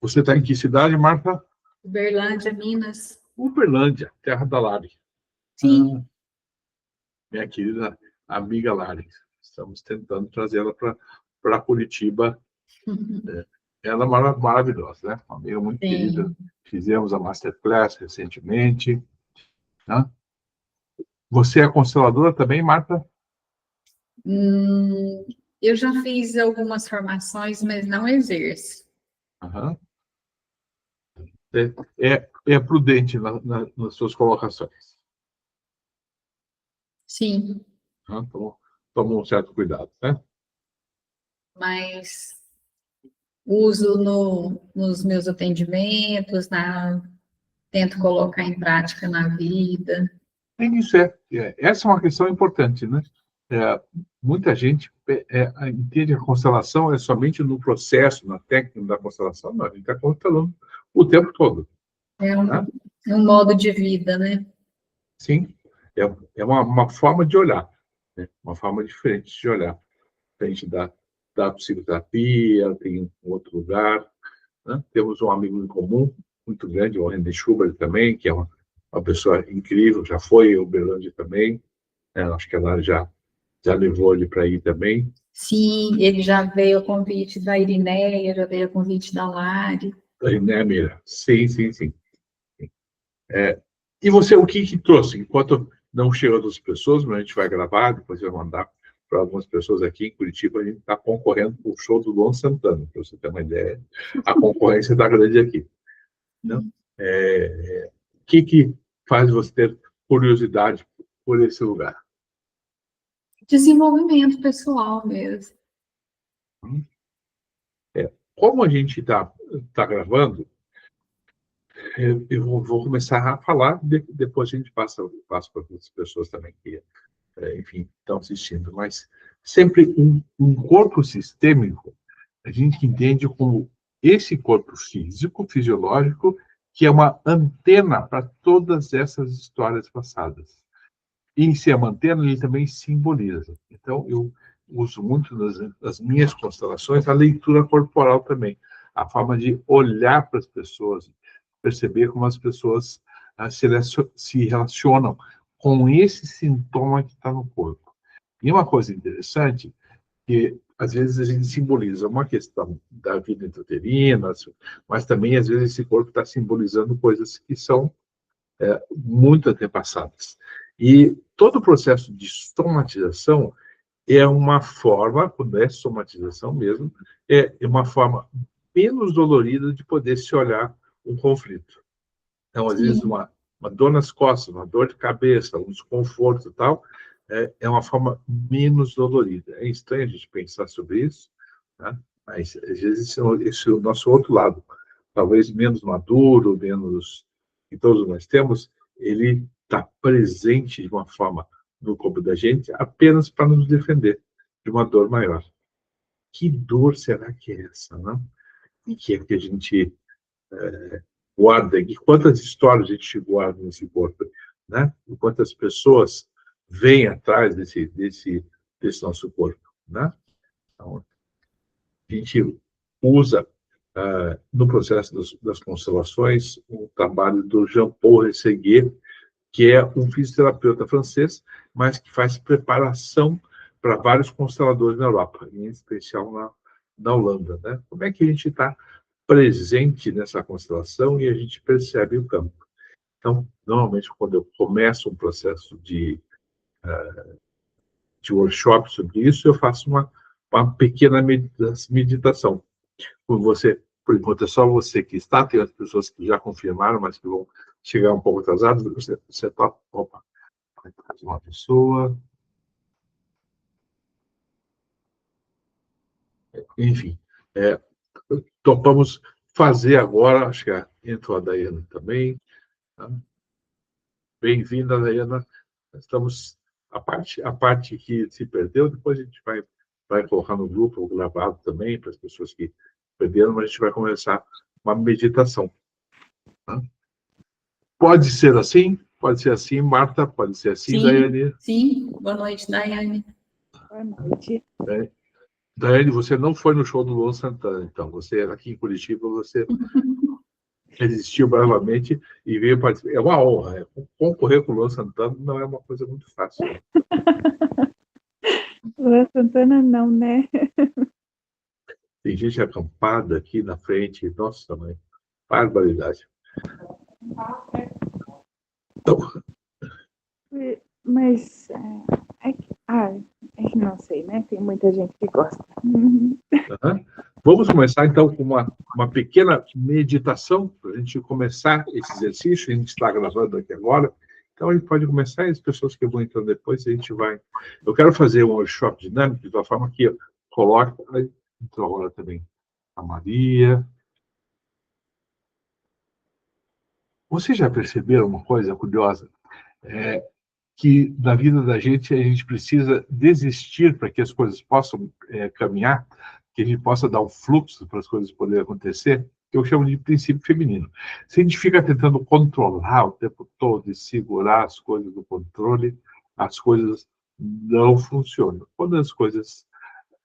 Você está em que cidade, Marta? Uberlândia, Minas. Uberlândia, terra da Lari. Sim. Minha querida amiga Lari. Estamos tentando trazê-la para Curitiba. Ela é maravilhosa, né? Uma amiga muito querida. Fizemos a Masterclass recentemente. Né? Você é consteladora também, Marta? Eu já fiz algumas formações, mas não exerço. Uhum. É prudente nas suas colocações. Sim. Então, toma um certo cuidado, né? Mas uso nos meus atendimentos, tento colocar em prática na vida. Isso essa é uma questão importante, né? Muita gente entende a constelação somente no processo, na técnica da constelação. Não, a gente está constelando o tempo todo. É um modo de vida, né? Sim, é uma forma de olhar, né? Uma forma diferente de olhar. Diferente da psicoterapia, tem um outro lugar. Né? Temos um amigo em comum muito grande, o René Schubert também, que é uma pessoa incrível, já foi em Uberlândia também. Acho que ela já levou ele para ir também. Sim, ele já veio a convite da Irineia, já veio a convite da Lari. Né, Mira? Sim. E você, o que trouxe? Enquanto não chega outras pessoas, mas a gente vai gravar, depois vai mandar para algumas pessoas aqui em Curitiba, a gente está concorrendo com o show do Luan Santana, para você ter uma ideia. A concorrência está grande aqui. Né? O que faz você ter curiosidade por esse lugar? Desenvolvimento pessoal mesmo. Como a gente está gravando, eu vou começar a falar, depois a gente passa para outras pessoas também que, enfim, estão assistindo. Mas sempre um corpo sistêmico, a gente entende como esse corpo físico, fisiológico, que é uma antena para todas essas histórias passadas. E em ser uma antena, ele também simboliza. Então, eu uso muito nas minhas constelações a leitura corporal também, a forma de olhar para as pessoas, perceber como as pessoas se relacionam com esse sintoma que está no corpo. E uma coisa interessante, que às vezes a gente simboliza uma questão da vida intrauterina, mas também às vezes esse corpo está simbolizando coisas que são muito antepassadas. E todo o processo de somatização é uma forma, quando é somatização mesmo, é uma forma menos dolorida de poder se olhar um conflito. Então, às vezes, uma dor nas costas, uma dor de cabeça, um desconforto e tal, é uma forma menos dolorida. É estranho a gente pensar sobre isso, né? Mas, às vezes, esse é o nosso outro lado, talvez menos maduro, menos que todos nós temos, ele está presente de uma forma no corpo da gente apenas para nos defender de uma dor maior. Que dor será que é essa, né? E que é que a gente guarda, e quantas histórias a gente guarda nesse corpo, né? E quantas pessoas vêm atrás desse nosso corpo, né? Então, a gente usa no processo das constelações o trabalho do Jean-Paul Rességuier, que é um fisioterapeuta francês, mas que faz preparação para vários consteladores na Europa, em especial na Holanda, né? Como é que a gente está presente nessa constelação e a gente percebe o campo. Então, normalmente, quando eu começo um processo de workshop sobre isso, eu faço uma pequena meditação. Por enquanto, é só você que está, tem as pessoas que já confirmaram, mas que vão chegar um pouco atrasadas. Você topa. Opa, mais uma pessoa. Enfim, topamos fazer agora, acho que entrou a Daiane também. Tá? Bem-vinda, Daiana. Estamos a parte que se perdeu, depois a gente vai colocar no grupo gravado também para as pessoas que perderam, mas a gente vai começar uma meditação. Tá? Pode ser assim, Marta, pode ser assim, sim, Daiane. Sim, boa noite, Daiane. Boa noite. Daiane, você não foi no show do Luan Santana, então. Você, aqui em Curitiba, você resistiu bravamente e veio participar. É uma honra. Concorrer com o Luan Santana não é uma coisa muito fácil. Luan Santana não, né? Tem gente acampada aqui na frente. Nossa, mãe. Barbaridade. Então, Mas é que não sei, né? Tem muita gente que gosta. vamos começar, então, com uma pequena meditação, para a gente começar esse exercício. A gente está gravando aqui agora, então a gente pode começar, e as pessoas que vão entrando depois, a gente vai... Eu quero fazer um workshop dinâmico, de tal forma que eu coloco... Entrou agora também a Maria. Vocês já perceberam uma coisa curiosa? Que na vida da gente a gente precisa desistir para que as coisas possam caminhar, que a gente possa dar um fluxo para as coisas poderem acontecer, que eu chamo de princípio feminino. Se a gente fica tentando controlar o tempo todo e segurar as coisas do controle, as coisas não funcionam. Quando as coisas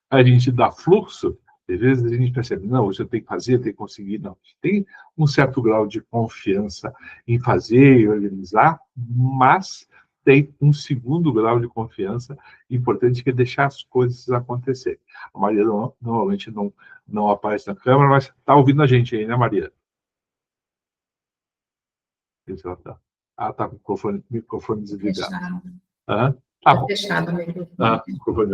a gente dá fluxo, às vezes a gente percebe, não, isso eu tenho que fazer, tenho que conseguir. Não, tem um certo grau de confiança em fazer e organizar, mas tem um segundo grau de confiança importante, que é deixar as coisas acontecerem. A Maria normalmente não aparece na câmera, mas está ouvindo a gente aí, né, Maria? Isso ela está. Ah, está com o microfone desligado. Fechado. Tá bom. Fechado o microfone. O microfone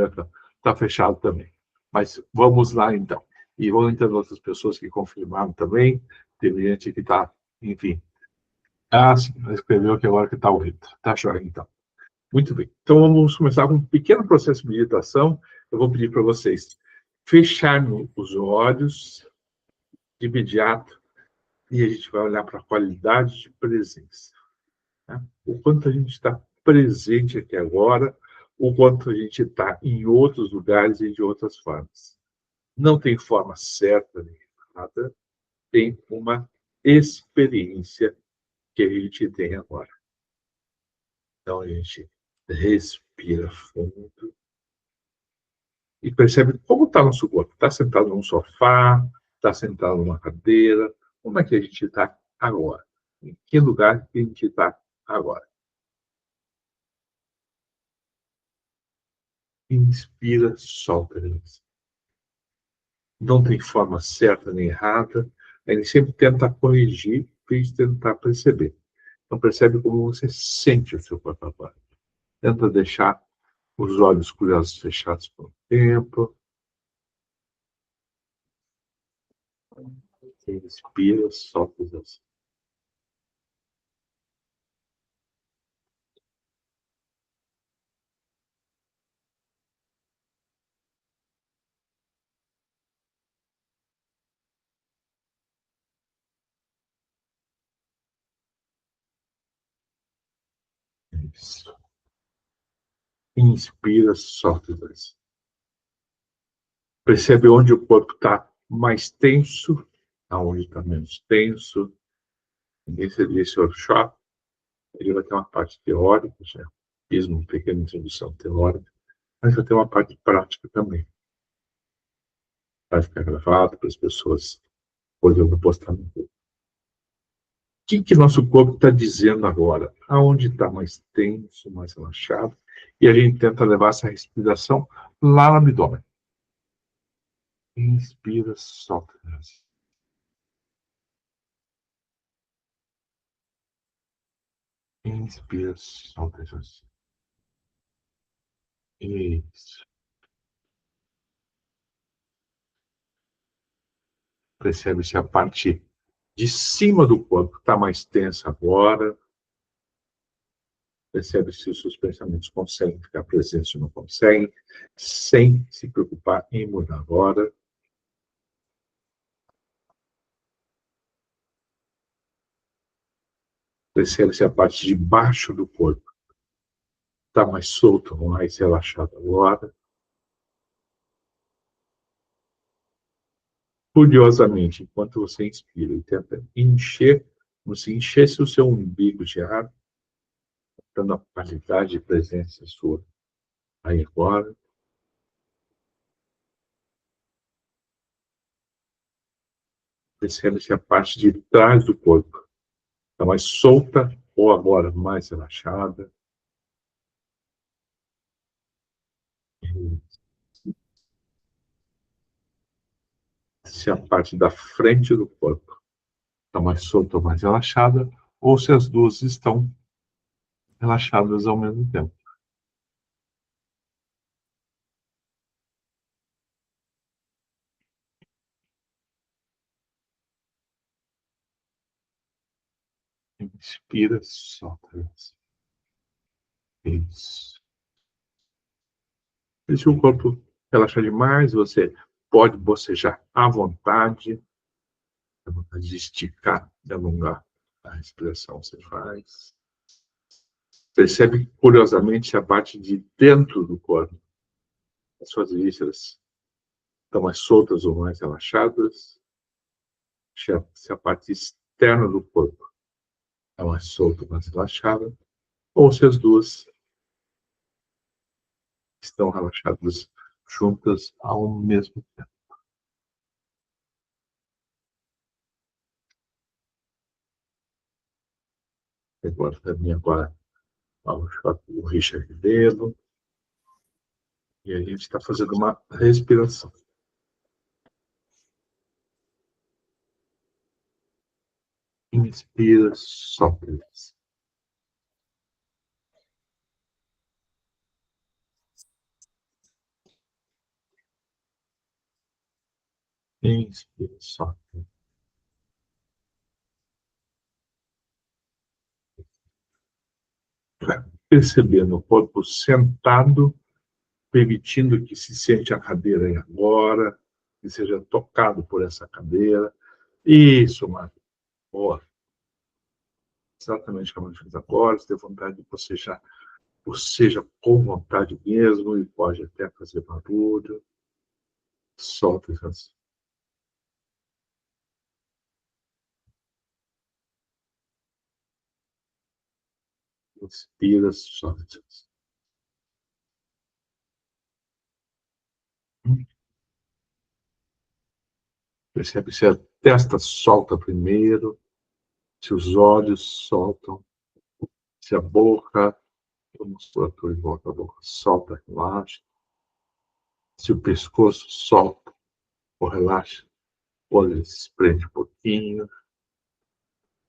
está fechado também. Mas vamos lá, então. E vão entrando outras pessoas que confirmaram também. Teve gente que está, enfim. Sim, escreveu que agora que está ouvindo. Está joia, então. Muito bem. Então, vamos começar com um pequeno processo de meditação. Eu vou pedir para vocês fecharem os olhos de imediato e a gente vai olhar para a qualidade de presença. Né? O quanto a gente está presente aqui agora, o quanto a gente está em outros lugares e de outras formas. Não tem forma certa nem errada, tem uma experiência que a gente tem agora. Então, a gente respira fundo e percebe como está nosso corpo. Está sentado num sofá, está sentado numa cadeira, como é que a gente está agora? Em que lugar que a gente está agora? Inspira, solta. Não tem forma certa nem errada, a gente sempre tenta corrigir e tentar perceber. Então, percebe como você sente o seu corpo agora. Tenta deixar os olhos curiosos fechados por um tempo. Inspira, solta os olhos. Isso. Inspira, solta os olhos. Percebe onde o corpo está mais tenso, aonde está menos tenso. Esse workshop, ele vai ter uma parte teórica, já fiz uma pequena introdução teórica, mas vai ter uma parte prática também. Vai ficar gravado para as pessoas poderem postar no grupo. O que nosso corpo está dizendo agora? Aonde está mais tenso, mais relaxado? E a gente tenta levar essa respiração lá no abdômen. Inspira, solta. Inspira, solta. Isso. Percebe se a parte de cima do corpo está mais tensa agora. Percebe se os seus pensamentos conseguem ficar presentes ou não conseguem, sem se preocupar em mudar agora. Percebe se a parte de baixo do corpo está mais solta, mais relaxada agora. Curiosamente, enquanto você inspira e tenta encher, como se enchesse o seu umbigo de ar, dando a qualidade de presença sua aí agora. Percebe-se a parte de trás do corpo. Está mais solta ou agora mais relaxada. Se a parte da frente do corpo está mais solta ou mais relaxada, ou se as duas estão relaxadas ao mesmo tempo. Inspira, solta. Isso. E se o corpo relaxar demais, você pode bocejar à vontade de esticar, de alongar a respiração você faz. Percebe curiosamente a parte de dentro do corpo. As suas vísceras estão mais soltas ou mais relaxadas. Se a parte externa do corpo está mais solta ou mais relaxada. Ou se as duas estão relaxadas juntas ao mesmo tempo. Agora, também agora, o Richard Dedo. E a gente está fazendo uma respiração. Inspira, solta. Inspira, solta. Percebendo o corpo sentado, permitindo que se sente a cadeira aí agora, que seja tocado por essa cadeira. Isso, Marco. Boa. Exatamente como a gente fez agora. Se tem vontade de bocejar, boceja com vontade mesmo e pode até fazer barulho. Solta essas. Inspira, solta. Percebe se a testa solta primeiro, se os olhos soltam, se a boca, a musculatura em volta da boca solta, relaxa. Se o pescoço solta ou relaxa, ou ele se espreme um pouquinho.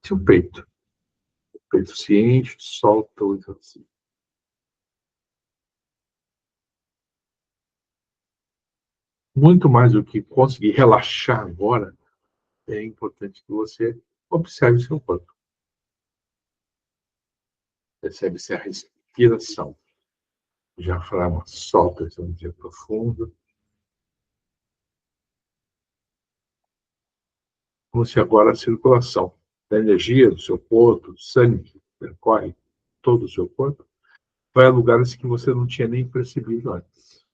Se o peito se enche, solta ou assim. Muito mais do que conseguir relaxar agora, é importante que você observe seu corpo. Percebe-se a respiração. O diafragma solta, esse é um dia profundo. Como se agora a circulação da energia do seu corpo, do sangue que percorre todo o seu corpo, vai a lugares que você não tinha nem percebido antes.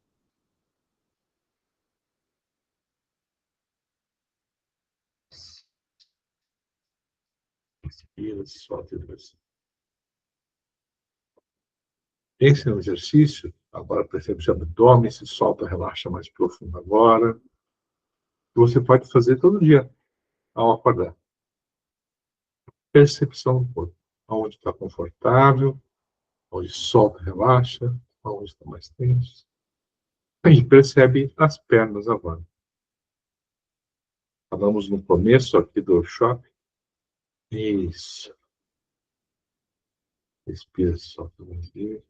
Inspira, solta e desce. Esse é um exercício. Agora percebe o abdômen, se solta, relaxa mais profundo agora. Que você pode fazer todo dia ao acordar. Percepção do corpo. Onde está confortável, onde solta, relaxa, onde está mais tenso. E percebe as pernas agora. Falamos no começo aqui do workshop. Isso. Respira, solta mais livre.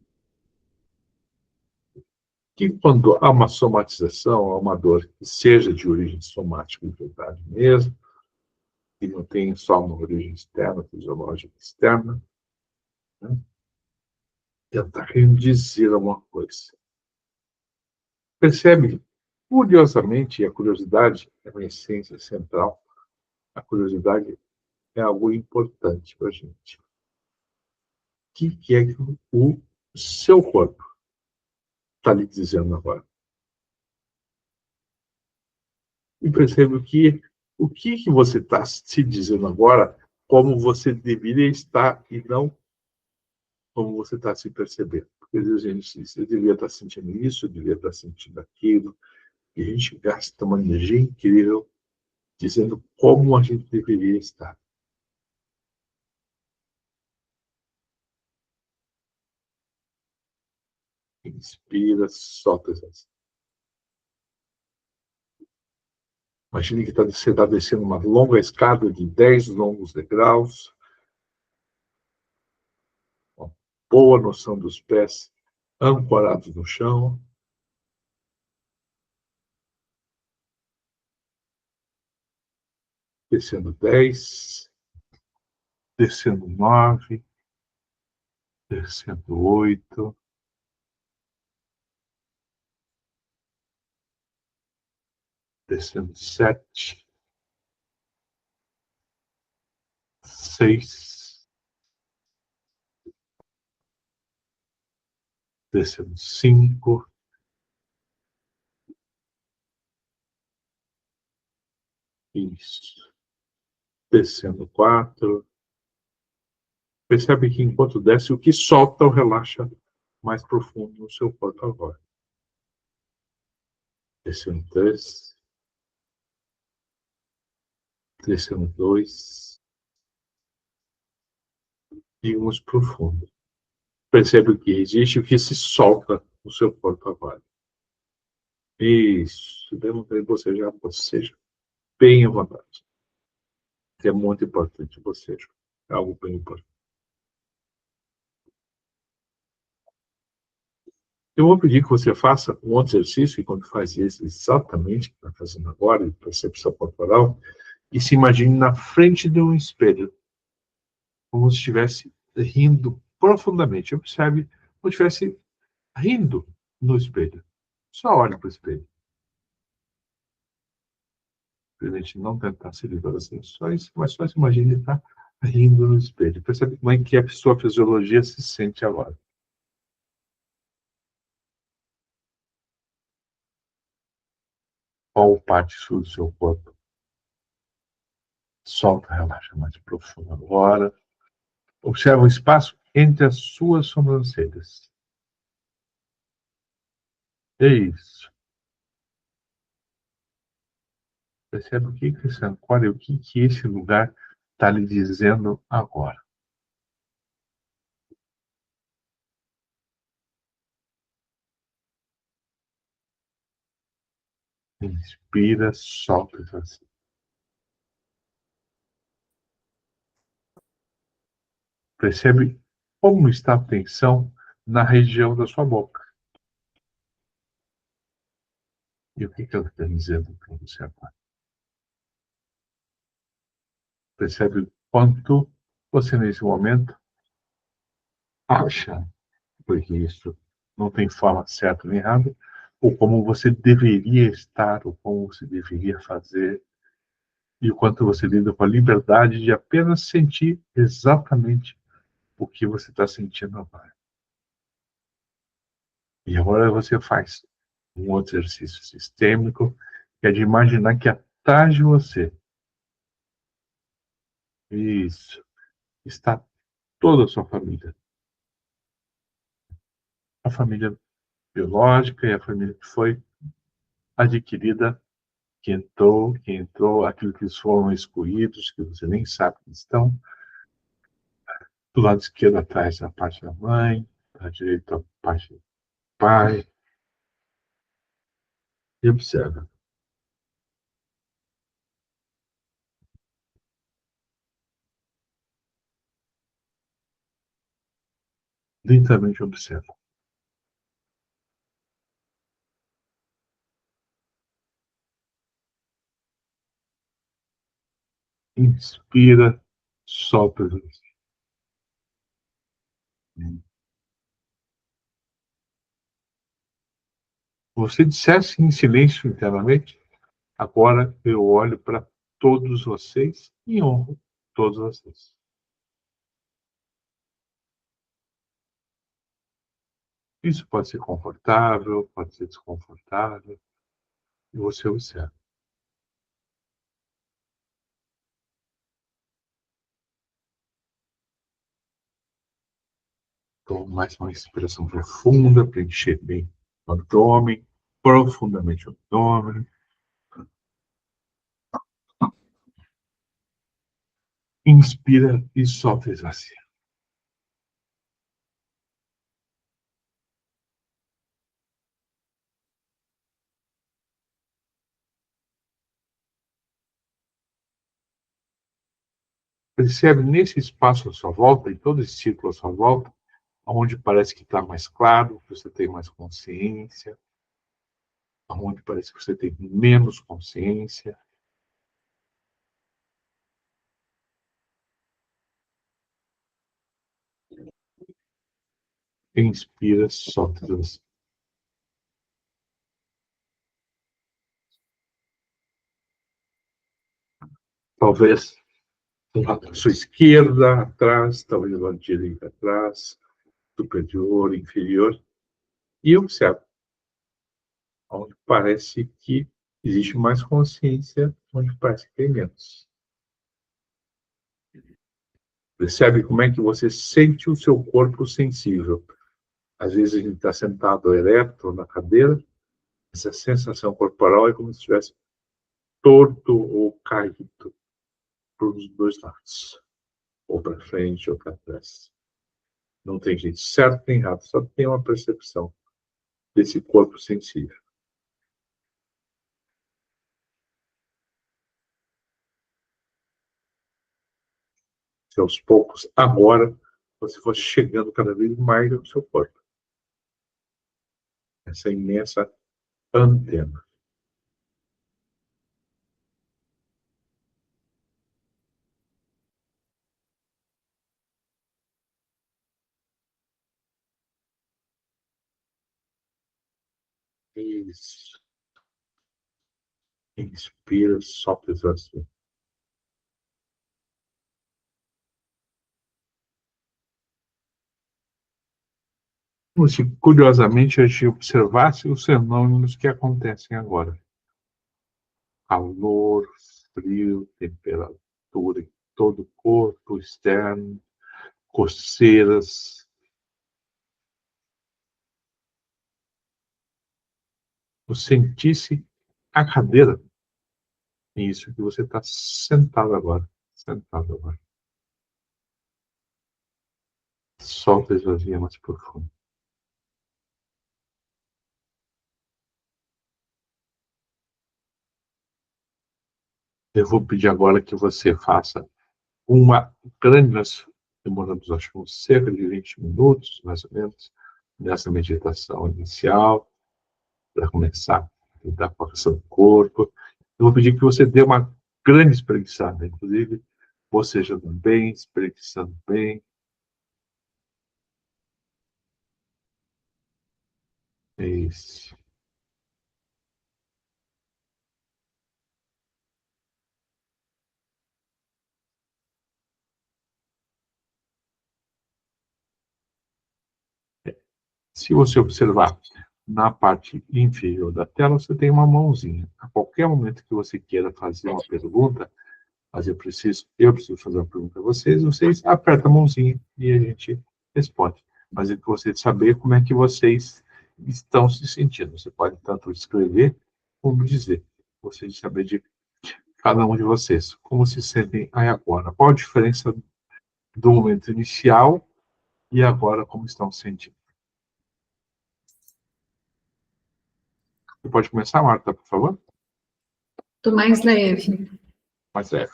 Que quando há uma somatização, há uma dor que seja de origem somática de verdade mesmo, que não tem só uma origem externa, fisiológica externa, né? Tentar dizer alguma coisa. Percebe, curiosamente, e a curiosidade é uma essência central, a curiosidade é algo importante para a gente. O que é que o seu corpo está lhe dizendo agora? E percebe que o que você está se dizendo agora, como você deveria estar e não como você está se percebendo. Porque às vezes a gente diz, eu devia estar sentindo isso, eu devia estar sentindo aquilo, e a gente gasta uma energia incrível dizendo como a gente deveria estar. Inspira, solta. Imagine que você está descendo uma longa escada de 10 longos degraus. Uma boa noção dos pés ancorados no chão. Descendo 10. Descendo 9. Descendo 8. Descendo 7. 6. Descendo 5. Isso. Descendo 4. Percebe que enquanto desce, o que solta o relaxa mais profundo no seu corpo agora. Descendo 3. Descendo 2. E uns profundo. Percebe o que existe e o que se solta no seu corpo agora. Isso. Demonstrei bocejar, boceja bem à vontade. É muito importante o bocejo. É algo bem importante. Eu vou pedir que você faça um outro exercício, e quando faz esse exatamente, que está fazendo agora, de percepção corporal, e se imagine na frente de um espelho, como se estivesse rindo profundamente. Observe como se estivesse rindo no espelho. Só olhe para o espelho. Para a gente não tentar se livrar das emoções, mas só se imagine estar rindo no espelho. Percebe como é que a sua fisiologia se sente agora. Qual parte sul do seu corpo? Solta, relaxa mais profundo agora. Observa o espaço entre as suas sobrancelhas. É isso. Percebe o que esse ancora e o que esse lugar está lhe dizendo agora. Inspira, solta assim. Percebe como está a tensão na região da sua boca. E o que ela está dizendo para você agora? Percebe o quanto você, nesse momento, acha que isso não tem forma certa nem errada, ou como você deveria estar, ou como você deveria fazer, e o quanto você lida com a liberdade de apenas sentir exatamente o que você está sentindo agora. E agora você faz um outro exercício sistêmico, que é de imaginar que atrás de você, isso, está toda a sua família. A família biológica e a família que foi adquirida, que entrou, aquilo que foram excluídos, que você nem sabe que estão. Do lado esquerdo, atrás, a parte da mãe, da direita, a parte do pai. E observa. Lentamente observa. Inspira, solta. Você dissesse em silêncio internamente, agora eu olho para todos vocês e honro todos vocês. Isso pode ser confortável, pode ser desconfortável, e você observa. Toma mais uma respiração profunda, preencher bem o abdômen, profundamente o abdômen. Inspira e solta, esvazia. Percebe nesse espaço à sua volta, em todo esse círculo à sua volta, onde parece que está mais claro, que você tem mais consciência, onde parece que você tem menos consciência. Inspira, solta, esvazia. Talvez do lado da sua esquerda, atrás, talvez do lado direito, atrás, superior, inferior, e observe onde parece que existe mais consciência, onde parece que tem menos. Percebe como é que você sente o seu corpo sensível. Às vezes a gente está sentado ereto na cadeira, essa sensação corporal é como se estivesse torto ou caído para os dois lados, ou para frente ou para trás. Não tem jeito certo nem errado, só tem uma percepção desse corpo sensível. Se aos poucos, agora, você for chegando cada vez mais ao seu corpo. Essa imensa antena. Isso. Inspira, solta, esvazia. Como se, curiosamente, a gente observasse os fenômenos que acontecem agora. Calor, frio, temperatura em todo o corpo externo, coceiras. Você sentisse a cadeira. Isso que você está sentado agora. Sentado agora. Solta, esvazia mais profundo. Eu vou pedir agora que você faça uma grande, nós demoramos acho que cerca de 20 minutos, mais ou menos, nessa meditação inicial, para começar a tentar com a questão do corpo. Eu vou pedir que você dê uma grande espreguiçada, inclusive bocejando bem, espreguiçando bem. Isso. Se você observar na parte inferior da tela, você tem uma mãozinha. A qualquer momento que você queira fazer uma pergunta, mas eu preciso fazer uma pergunta a vocês apertam a mãozinha e a gente responde. Mas eu gostaria de saber como é que vocês estão se sentindo. Você pode tanto escrever como dizer. Gostaria de saber de cada um de vocês, como se sentem aí agora. Qual a diferença do momento inicial e agora como estão se sentindo? Você pode começar, Marta, por favor? Tô mais leve. Mais leve.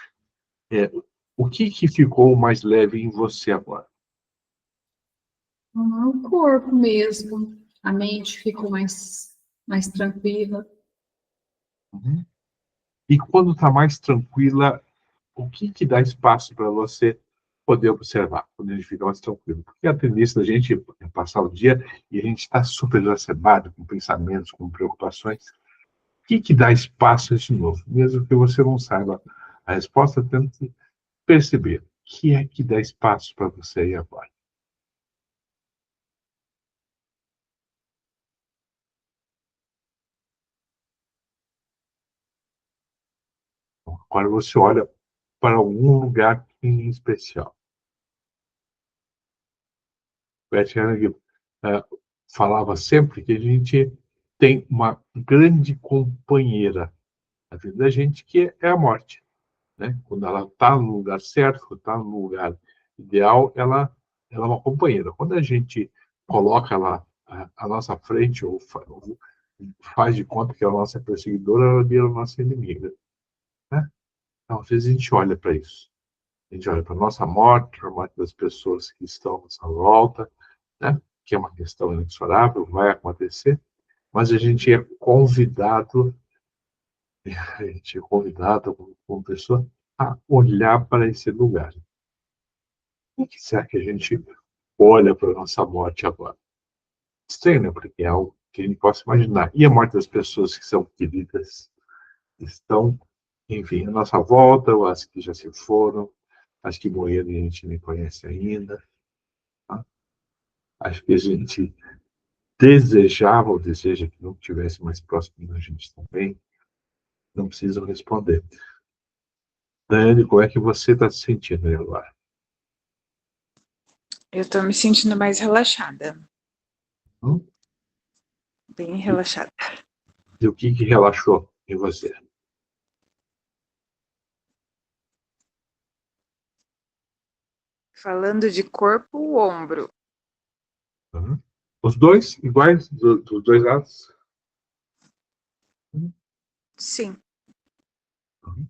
O que ficou mais leve em você agora? O corpo mesmo. A mente ficou mais tranquila. Uhum. E quando está mais tranquila, o que dá espaço para você poder observar, quando a gente fica mais tranquilo? Porque a tendência da gente é passar o dia e a gente está super exacerbado com pensamentos, com preocupações. O que dá espaço de novo? Mesmo que você não saiba a resposta, tente perceber o que é que dá espaço para você aí agora. Então, agora você olha para algum lugar em especial. Beth Hennig falava sempre que a gente tem uma grande companheira na vida da gente, que é a morte. né? Quando ela está no lugar certo, quando está no lugar ideal, ela é uma companheira. Quando a gente coloca ela à nossa frente ou faz de conta que é a nossa perseguidora, ela vira a nossa inimiga, né? Então, às vezes a gente olha para isso. A gente olha para a nossa morte, para a morte das pessoas que estão à nossa volta, né? Que é uma questão inexorável, vai acontecer, mas a gente é convidado como pessoa a olhar para esse lugar. O que será que a gente olha para a nossa morte agora? Estranho, né? Porque é algo que a gente possa imaginar. E a morte das pessoas que são queridas, estão, enfim, à nossa volta, ou as que já se foram, as que morreram e a gente nem conhece ainda. Tá? Acho que a gente desejava ou deseja que não estivesse mais próximo da gente também. Não precisam responder. Dani, como é que você está se sentindo aí agora? Eu estou me sentindo mais relaxada. Hum? Bem relaxada. E o que relaxou em você? Falando de corpo, o ombro. Uhum. Os dois iguais, dos dois lados? Sim. Uhum.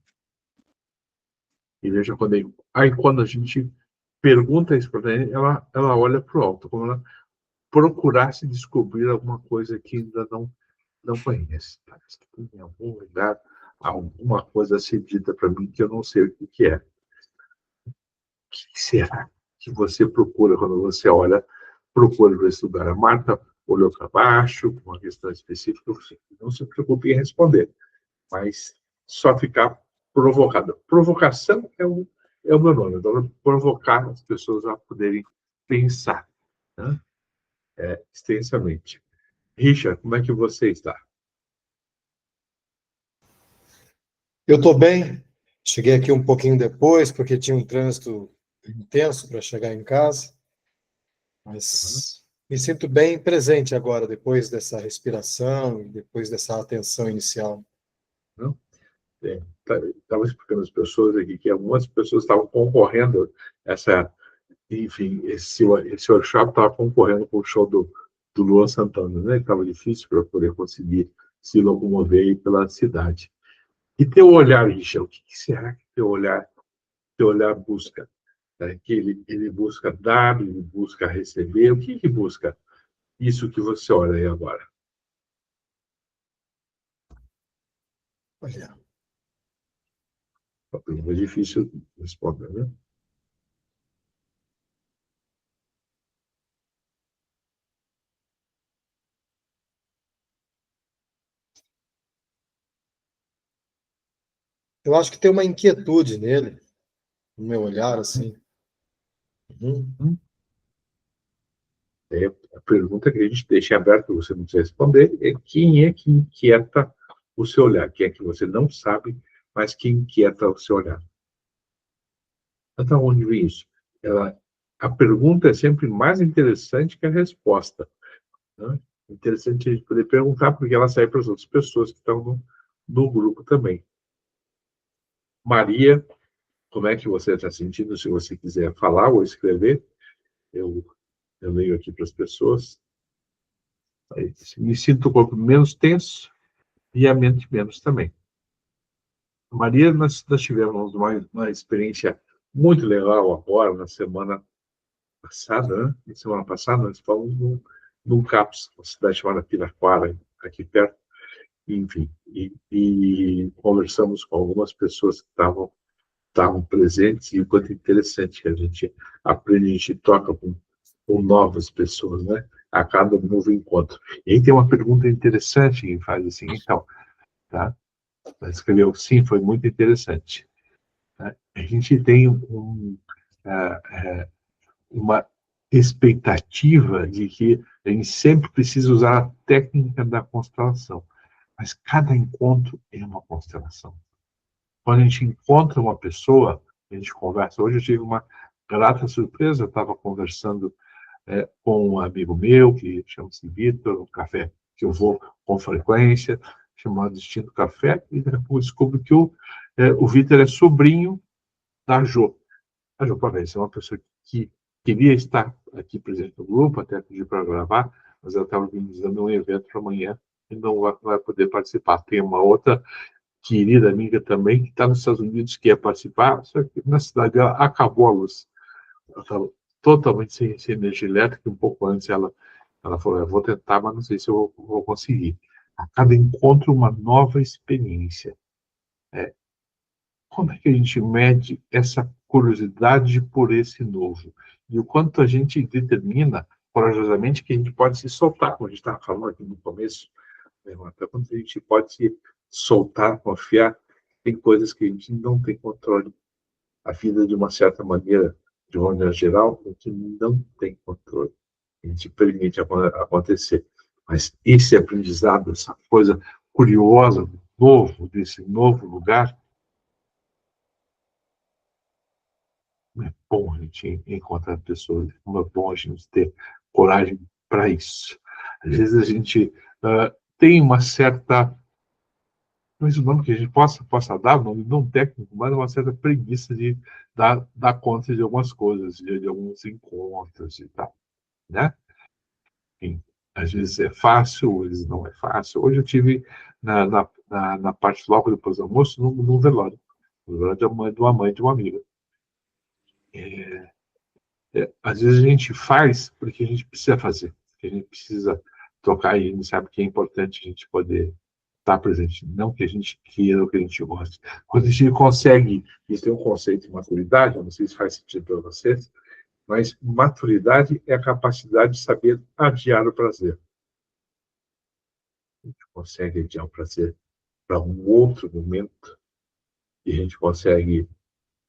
E veja quando aí quando a gente pergunta isso para ela olha para o alto, como ela procurasse descobrir alguma coisa que ainda não conhece. Parece que tem em algum lugar alguma coisa a ser dita para mim que eu não sei o que é. O que será que você procura quando você procura para esse lugar? A Marta olhou para baixo, com uma questão específica, não se preocupe em responder, mas só ficar provocada. Provocação é o meu nome, então provocar as pessoas a poderem pensar, né? Extensamente. Richard, como é que você está? Eu estou bem. Cheguei aqui um pouquinho depois, porque tinha um trânsito intenso para chegar em casa, mas me sinto bem presente agora, depois dessa respiração e depois dessa atenção inicial. Não? Estava explicando às pessoas aqui que algumas pessoas estavam concorrendo enfim, esse workshop estava concorrendo com o show do Luan Santana, né? Estava difícil para poder conseguir se locomover aí pela cidade. E teu olhar, Richard, o que será que teu olhar busca? É que ele busca dar, ele busca receber, o que busca isso que você olha aí agora? Olha, Uma pergunta difícil de responder, né? eu acho que tem uma inquietude nele, no meu olhar, assim. Uhum. A pergunta que a gente deixa aberta, você não precisa responder, é quem é que inquieta o seu olhar? Quem é que você não sabe, mas que inquieta o seu olhar? Então, onde vem isso? A pergunta é sempre mais interessante que a resposta, né? Interessante a gente poder perguntar, porque ela sai para as outras pessoas que estão no grupo também. Maria, como é que você está sentindo? Se você quiser falar ou escrever, eu leio aqui para as pessoas. Me sinto o corpo menos tenso e a mente menos também. Maria, nós tivemos uma experiência muito legal agora, na semana passada, né? Na semana passada, nós fomos num CAPS, uma cidade chamada Piraquara, aqui perto, enfim, e conversamos com algumas pessoas que estavam presentes, e o quanto interessante que a gente aprende, a gente toca com novas pessoas, né? A cada novo encontro. E aí tem uma pergunta interessante que faz assim, então, tá? Ela escreveu, sim, foi muito interessante. Né? A gente tem uma expectativa de que a gente sempre precisa usar a técnica da constelação, mas cada encontro é uma constelação. Quando a gente encontra uma pessoa, a gente conversa. Hoje eu tive uma grata surpresa, eu estava conversando com um amigo meu, que chama-se Vitor, um café que eu vou com frequência, chamado Distinto Café, e depois descubro que O Vitor é sobrinho da Jo. A Jo Pavese é uma pessoa que queria estar aqui presente no grupo, até pedir para gravar, mas ela estava organizando um evento para amanhã e não vai poder participar. Tem uma outra querida amiga também, que está nos Estados Unidos, que ia participar, só que na cidade dela acabou a luz. Ela estava totalmente sem energia elétrica. Um pouco antes ela falou, eu vou tentar, mas não sei se eu vou conseguir. A cada encontro, uma nova experiência. Como é que a gente mede essa curiosidade por esse novo? E o quanto a gente determina, corajosamente, que a gente pode se soltar, como a gente estava falando aqui no começo, até quando a gente pode se soltar, confiar, tem coisas que a gente não tem controle. A vida, de uma certa maneira, de uma maneira geral, a gente não tem controle. A gente permite acontecer. Mas esse aprendizado, essa coisa curiosa, novo, desse novo lugar, é bom a gente encontrar pessoas, é bom a gente ter coragem para isso. Às vezes a gente tem uma certa, mas o nome que a gente possa dar, o nome não técnico, mas uma certa preguiça de dar conta de algumas coisas, de alguns encontros e tal, né? Enfim, às vezes é fácil, às vezes não é fácil. Hoje eu tive na parte logo depois do almoço, num velório. O velório de uma mãe de uma amiga. Às vezes a gente faz porque a gente precisa fazer, porque a gente precisa tocar e a gente sabe que é importante a gente poder estar presente, não que a gente queira ou que a gente goste. Quando a gente consegue, isso tem um conceito de maturidade, eu não sei se faz sentido para vocês, mas maturidade é a capacidade de saber adiar o prazer. A gente consegue adiar o prazer para um outro momento e a gente consegue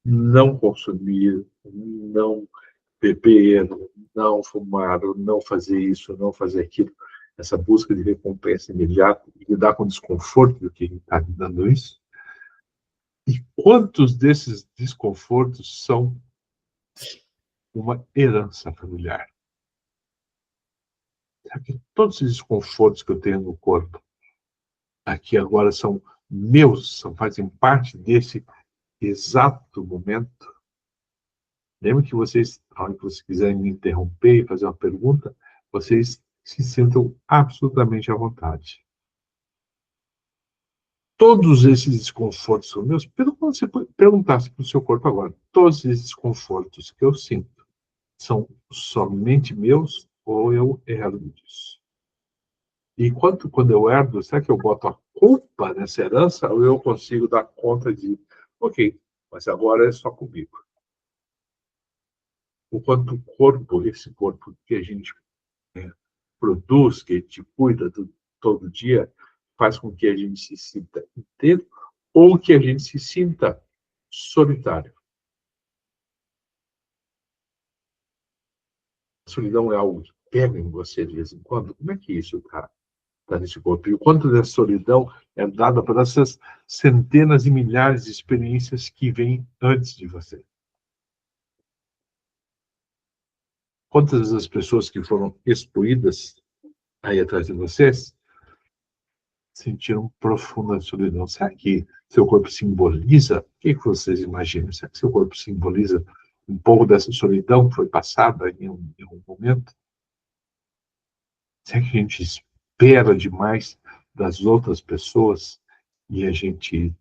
não consumir, não beber, não fumar, não fazer isso, não fazer aquilo. Essa busca de recompensa imediata e lidar com o desconforto do que está me dando isso. E quantos desses desconfortos são uma herança familiar? Será que todos esses desconfortos que eu tenho no corpo aqui agora são meus, fazem parte desse exato momento? Lembra que vocês, na hora que vocês quiserem me interromper e fazer uma pergunta, vocês se sintam absolutamente à vontade. Todos esses desconfortos são meus? Quando você perguntasse para o seu corpo agora, todos esses desconfortos que eu sinto são somente meus ou eu herdo disso? E quando eu herdo, será que eu boto a culpa nessa herança ou eu consigo dar conta de, ok, mas agora é só comigo? O quanto o corpo, esse corpo que a gente produz, que a gente cuida todo dia, faz com que a gente se sinta inteiro ou que a gente se sinta solitário. A solidão é algo que pega em você de vez em quando. Como é que isso está nesse corpo? E o quanto dessa solidão é dada por essas centenas e milhares de experiências que vêm antes de você? Quantas das pessoas que foram excluídas aí atrás de vocês sentiram profunda solidão? Será que seu corpo simboliza? O que vocês imaginam? Será que seu corpo simboliza um pouco dessa solidão que foi passada em um momento? Será que a gente espera demais das outras pessoas e a gente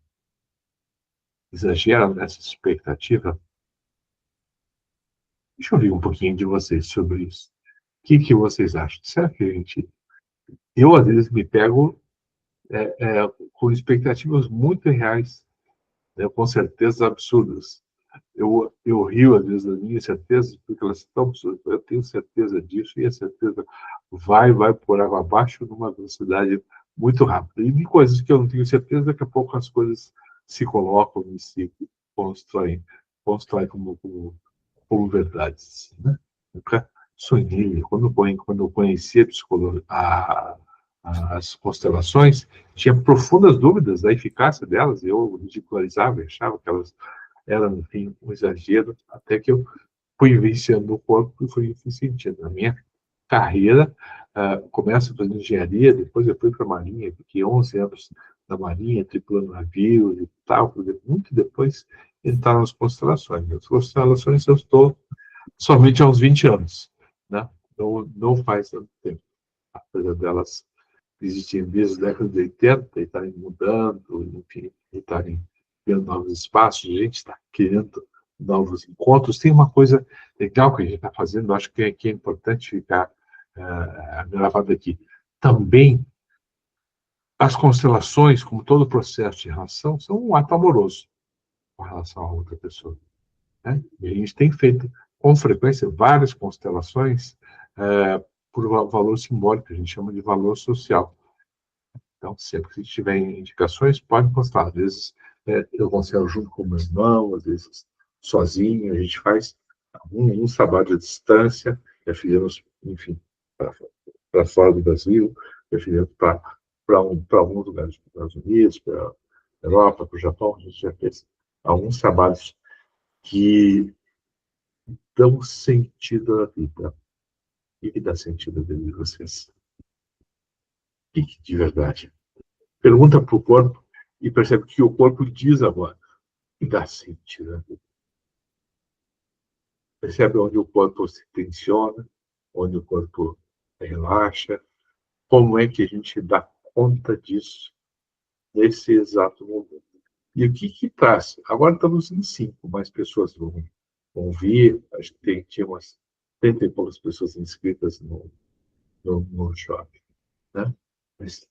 exagera nessa expectativa? Deixa eu ouvir um pouquinho de vocês sobre isso. O que vocês acham? Será que a gente... Eu, às vezes, me pego com expectativas muito reais, com certezas absurdas. Eu rio, às vezes, das minhas certezas, porque elas são tão absurdas. Eu tenho certeza disso e a certeza vai por água abaixo numa velocidade muito rápida. E de coisas que eu não tenho certeza, daqui a pouco as coisas se colocam e se constroem como verdades. Né? Nunca sonhei. Quando eu conheci as constelações, tinha profundas dúvidas da eficácia delas. Eu ridicularizava, achava que elas eram, enfim, um exagero, até que eu fui vivenciando o corpo e fui sentindo. carreira, começo fazendo engenharia, depois eu fui para a Marinha, fiquei 11 anos na Marinha, tripulando navios e tal, muito depois entrar nas constelações. Nas constelações eu estou somente há uns 20 anos, né? Não faz tanto tempo, apesar delas existirem desde a década de 80 e estarem mudando, enfim, e estarem criando novos espaços, a gente está criando novos encontros. Tem uma coisa legal que a gente está fazendo, acho que é importante ficar gravado aqui. Também, as constelações, como todo o processo de relação, são um ato amoroso com relação a outra pessoa, né? E a gente tem feito, com frequência, várias constelações por valor simbólico, a gente chama de valor social. Então, sempre que tiver indicações, pode postar. Às vezes, eu constelo junto com o meu irmão, às vezes sozinho, a gente faz um trabalho à distância, já fizemos, enfim, para fora do Brasil, já fizemos para alguns lugares, para os Estados Unidos, para a Europa, para o Japão, a gente já fez alguns trabalhos que dão sentido à vida. O que dá sentido à vida de vocês? O que de verdade? Pergunta para o corpo e percebe o que o corpo diz agora. E dá sentido à vida. Percebe onde o corpo se tensiona, onde o corpo relaxa. Como é que a gente dá conta disso nesse exato momento? E o que traz? Agora estamos em 5, mais pessoas vão vir. Acho que tinha umas 30 e poucas pessoas inscritas no shopping, né? Mas o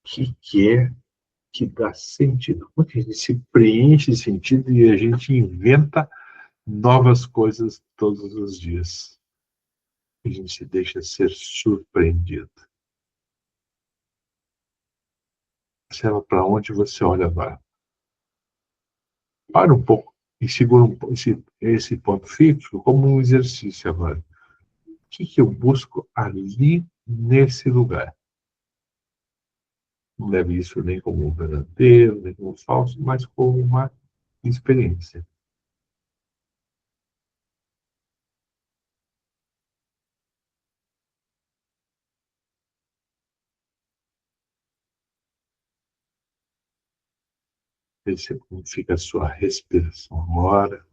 que é que dá sentido? Como que a gente se preenche de sentido e a gente inventa novas coisas todos os dias? A gente se deixa ser surpreendido. Observa para onde você olha agora. Para um pouco e segura esse ponto fixo como um exercício agora. O que eu busco ali nesse lugar? Não leve isso nem como um verdadeiro, nem como um falso, mas como uma experiência. Perceba como fica a sua respiração agora.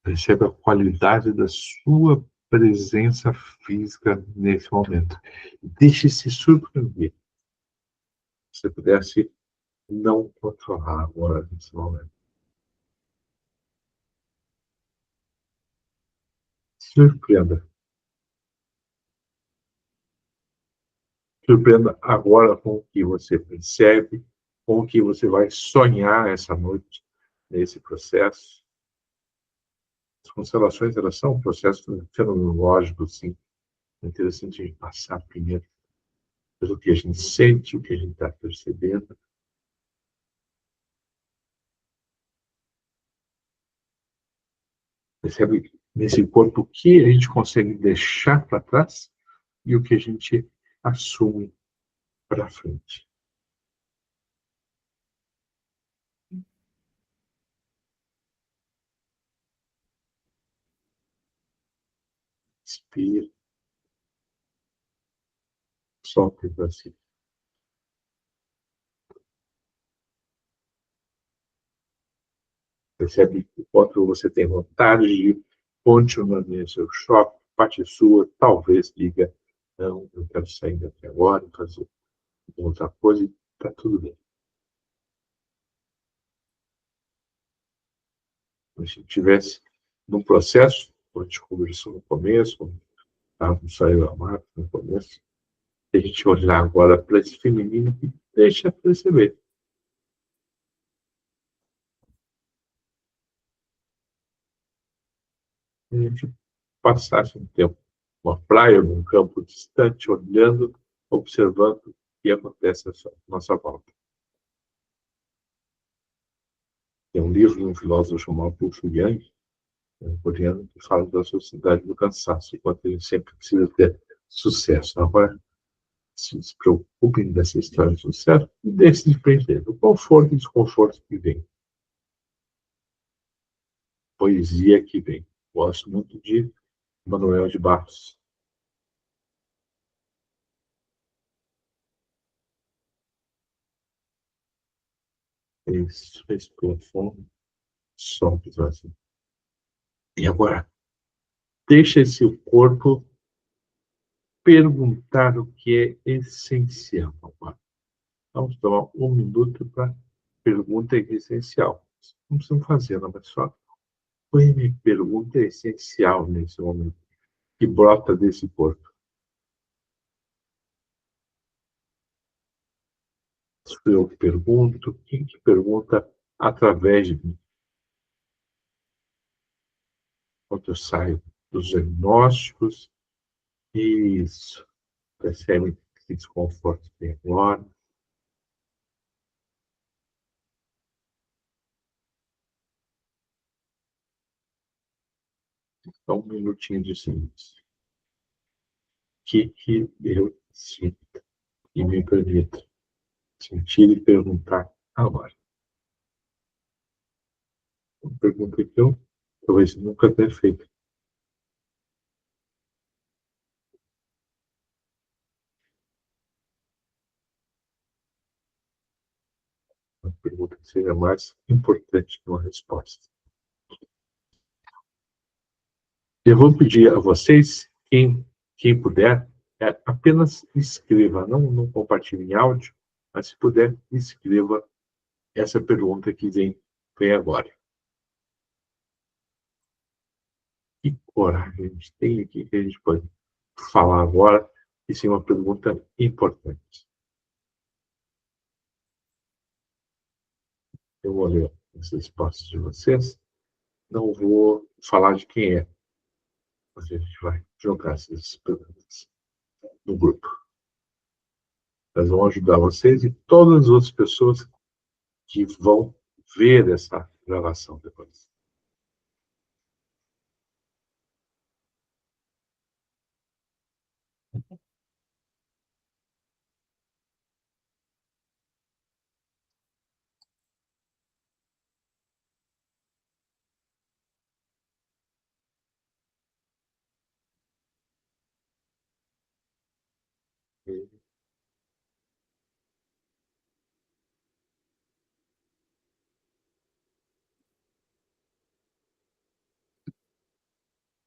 Perceba a qualidade da sua presença física nesse momento. Deixe-se surpreender. Se você pudesse não controlar agora nesse momento. Surpreenda. Surpreenda agora com o que você percebe, com o que você vai sonhar essa noite, nesse processo. As constelações, elas são um processo fenomenológico, sim. É interessante a gente passar primeiro pelo que a gente sente, o que a gente está percebendo. Percebe nesse corpo o que a gente consegue deixar para trás e o que a gente assume para frente. Inspira. Solta para si. Percebe o quanto você tem vontade de continuar no seu shopping, parte sua, talvez diga, não, eu quero sair daqui agora, fazer outra coisa, e está tudo bem. Se a gente estivesse num processo, como a gente conversou no começo, como estávamos saindo da mata no começo, a gente olhar agora para esse feminino que deixa perceber. A gente passasse um tempo numa praia, num campo distante, olhando, observando o que acontece à nossa volta. Tem um livro de um filósofo chamado Fu Yang, coreano, que fala da sociedade do cansaço, enquanto ele sempre precisa ter sucesso. Agora, se preocupem dessa história de sucesso e deixe de prender do conforto e desconforto que vem. poesia que vem. Gosto muito de Manuel de Barros. Respira fundo, solta assim. E agora, deixa esse corpo perguntar o que é essencial. Agora. Vamos tomar um minuto para pergunta essencial. Não precisamos fazer, não, mas só foi minha pergunta essencial nesse momento, que brota desse corpo. Se eu pergunto, quem que pergunta através de mim? Quando eu saio dos diagnósticos, isso, percebe que desconforto tem agora. Só um minutinho de silêncio. O que eu sinto e me permito sentir e perguntar agora? Uma pergunta que eu talvez nunca tenha feito. Uma pergunta que seja mais importante que uma resposta. Eu vou pedir a vocês, quem puder, apenas escreva, não compartilhe em áudio, mas se puder, escreva essa pergunta que vem agora. Que coragem a gente tem aqui que a gente pode falar agora, isso é uma pergunta importante. Eu vou ler as respostas de vocês, não vou falar de quem é, mas a gente vai jogar essas perguntas no grupo. Elas vão ajudar vocês e todas as outras pessoas que vão ver essa gravação depois.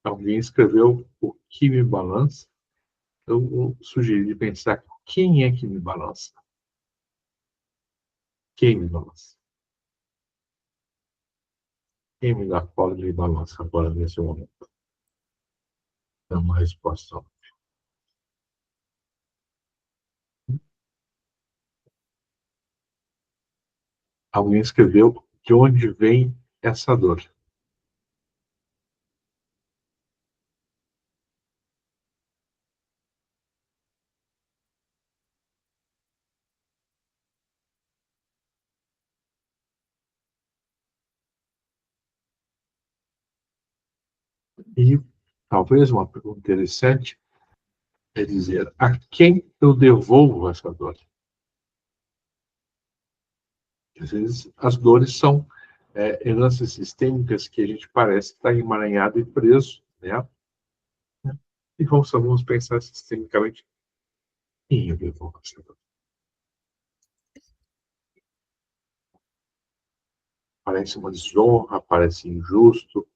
Alguém escreveu o que me balança. Eu sugeri de pensar quem é que me balança. Quem me balança? Quem me dá cola e me balança agora nesse momento? É uma resposta. Alguém escreveu de onde vem essa dor. E talvez uma pergunta interessante é dizer a quem eu devolvo essa dor. Às vezes as dores são heranças sistêmicas que a gente parece estar emaranhado e preso, né? E vamos pensar sistemicamente quem eu devolvo essa dor. Parece uma desonra, parece injusto,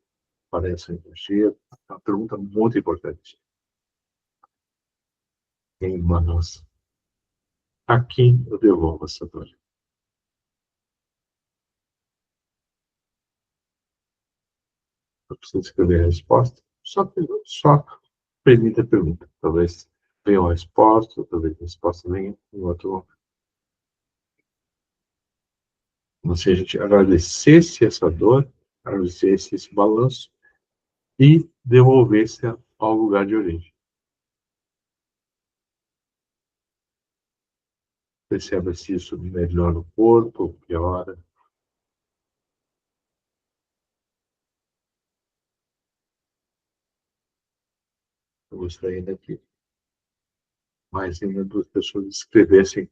parece um exagero. É uma pergunta muito importante. Quem balança? A quem eu devolvo essa dor? Eu preciso escrever a resposta? Só permita a pergunta. Talvez venha uma resposta, talvez a resposta venha em outro momento. Como se a gente agradecesse essa dor, agradecesse esse balanço e devolvesse ao lugar de origem. Perceba se isso melhora o corpo ou piora. Eu gostaria ainda que mais ainda duas pessoas escrevessem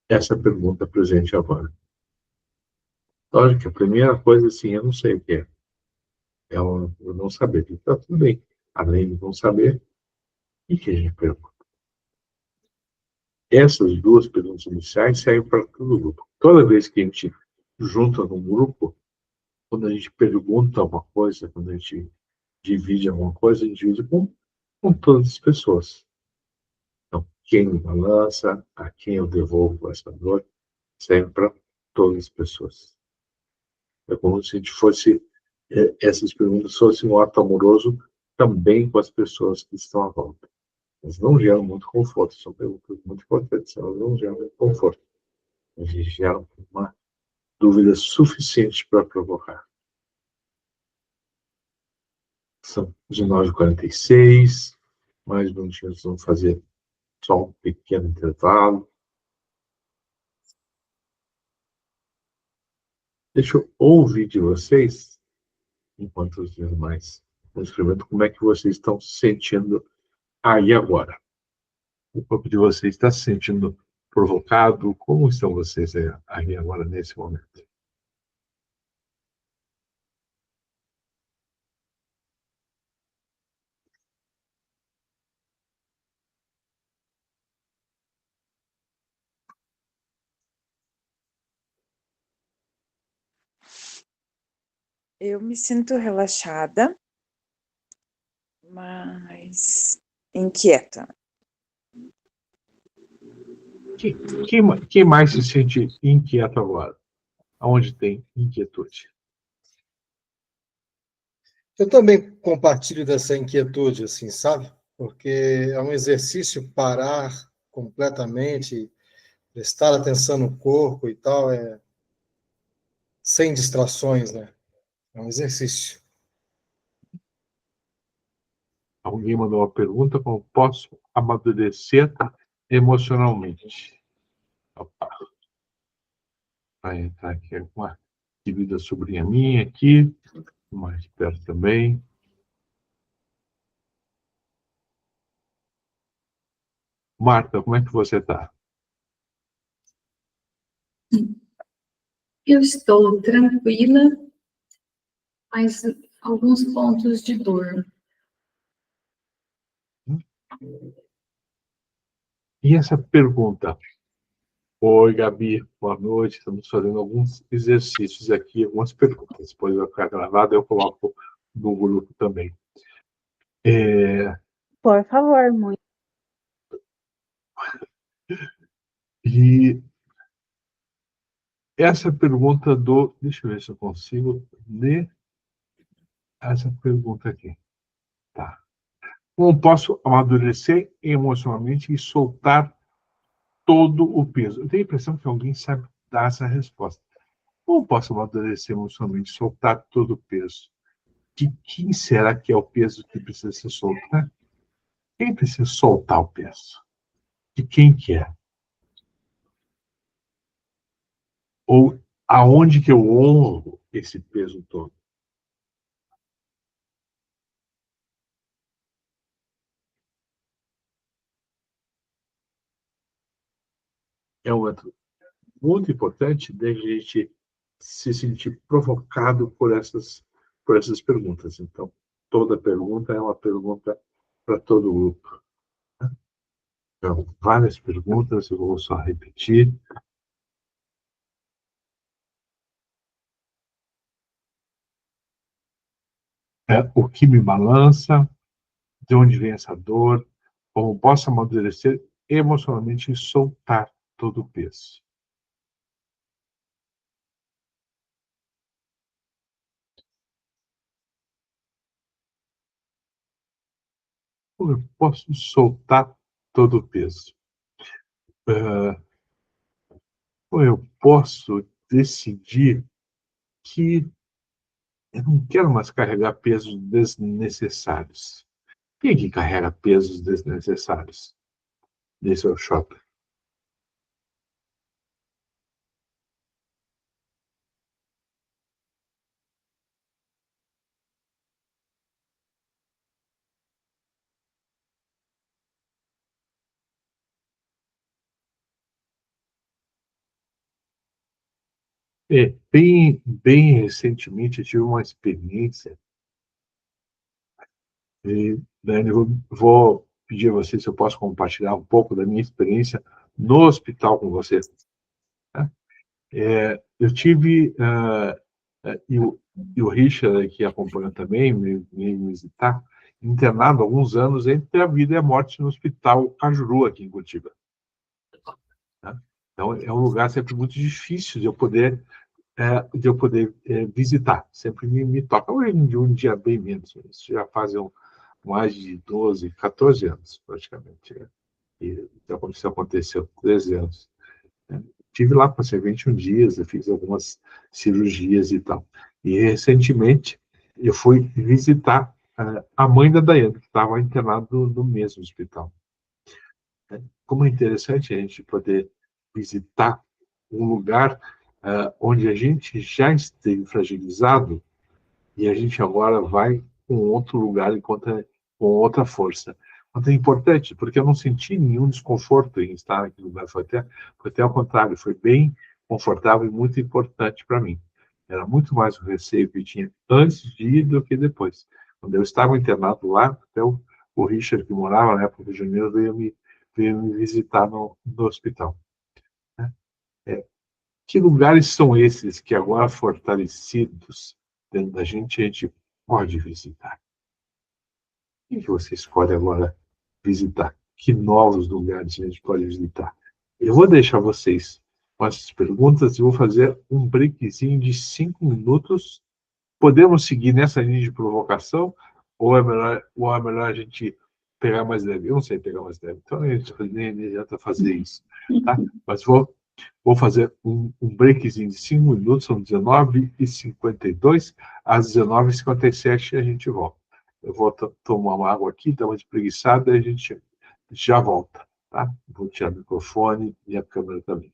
essa pergunta presente agora. Lógico que a primeira coisa, assim, eu não sei o que é. É o não saber. Então, tudo bem. Além de não saber, o que a gente pergunta? Essas duas perguntas iniciais servem para todo o grupo. Toda vez que a gente junta num grupo, quando a gente pergunta alguma coisa, quando a gente divide alguma coisa, a gente divide com todas as pessoas. Então, quem me balança, a quem eu devolvo essa dor, serve para todas as pessoas. É como se a gente fosse, essas perguntas fossem um ato amoroso também com as pessoas que estão à volta. Elas não geram muito conforto, são perguntas muito importantes, elas não geram muito conforto. Elas geram uma dúvida suficiente para provocar. São 19h46, mais minutinhos vamos fazer só um pequeno intervalo. Deixa eu ouvir de vocês, enquanto os demais estão escrevendo, como é que vocês estão se sentindo aí agora. O corpo de vocês está se sentindo provocado? Como estão vocês aí agora, nesse momento? Eu me sinto relaxada, mas inquieta. Quem mais se sente inquieto agora? Aonde tem inquietude? Eu também compartilho dessa inquietude, assim, sabe? Porque é um exercício parar completamente, prestar atenção no corpo e tal, sem distrações, né? É um exercício. Alguém mandou uma pergunta: como posso amadurecer emocionalmente? Opa, vai entrar aqui uma querida sobrinha minha aqui, mais perto também. Marta, como é que você está? Eu estou tranquila, mas alguns pontos de dor. E essa pergunta? Oi, Gabi, boa noite. Estamos fazendo alguns exercícios aqui, algumas perguntas. Depois vai ficar gravado, eu coloco no grupo também. Por favor, muito. E essa pergunta do. Deixa eu ver se eu consigo ler essa pergunta aqui. Tá. Como posso amadurecer emocionalmente e soltar todo o peso? Eu tenho a impressão que alguém sabe dar essa resposta. Como posso amadurecer emocionalmente e soltar todo o peso? De quem será que é o peso que precisa ser soltado? Quem precisa soltar o peso? De quem que é? Ou aonde que eu honro esse peso todo? É um outro muito importante da gente se sentir provocado por essas perguntas. Então, toda pergunta é uma pergunta para todo o grupo. Então, várias perguntas, eu vou só repetir. O que me balança? De onde vem essa dor? Como posso amadurecer emocionalmente e soltar todo o peso? Como eu posso soltar todo o peso? Como eu posso decidir que eu não quero mais carregar pesos desnecessários? Quem é que carrega pesos desnecessários nesse workshop? bem recentemente eu tive uma experiência, e, Dani, eu vou pedir a você se eu posso compartilhar um pouco da minha experiência no hospital com você. Tá? Eu tive, e o Richard, que acompanha também, me visitar, internado há alguns anos entre a vida e a morte no Hospital Cajuru, aqui em Curitiba. Tá? Então, é um lugar sempre muito difícil de eu poder visitar. Sempre me toca. Hoje em dia, um dia bem menos. Isso já fazem mais de 12, 14 anos, praticamente. E isso aconteceu, 13 anos. Né? Tive lá, passei 21 dias, eu fiz algumas cirurgias e tal. E, recentemente, eu fui visitar a mãe da Daiane, que estava internada no mesmo hospital. Como é interessante a gente poder visitar um lugar onde a gente já esteve fragilizado e a gente agora vai com outro lugar e com outra força. Mas é importante, porque eu não senti nenhum desconforto em estar naquele lugar. Foi até ao contrário, foi bem confortável e muito importante para mim. Era muito mais o receio que eu tinha antes de ir do que depois. Quando eu estava internado lá, até o Richard, que morava na época do Rio de Janeiro, veio me visitar no hospital. Né? Que lugares são esses que agora fortalecidos dentro da gente, a gente pode visitar? O que você escolhe agora visitar? Que novos lugares a gente pode visitar? Eu vou deixar vocês com essas perguntas e vou fazer um breakzinho de 5 minutos. Podemos seguir nessa linha de provocação ou é melhor a gente pegar mais leve? Eu não sei pegar mais leve, então a gente nem adianta fazer isso. Tá? Mas vou fazer um breakzinho de 5 minutos, são 19h52, às 19h57 a gente volta. Eu vou tomar uma água aqui, dar uma espreguiçada e a gente já volta. Tá? Vou tirar o microfone e a câmera também.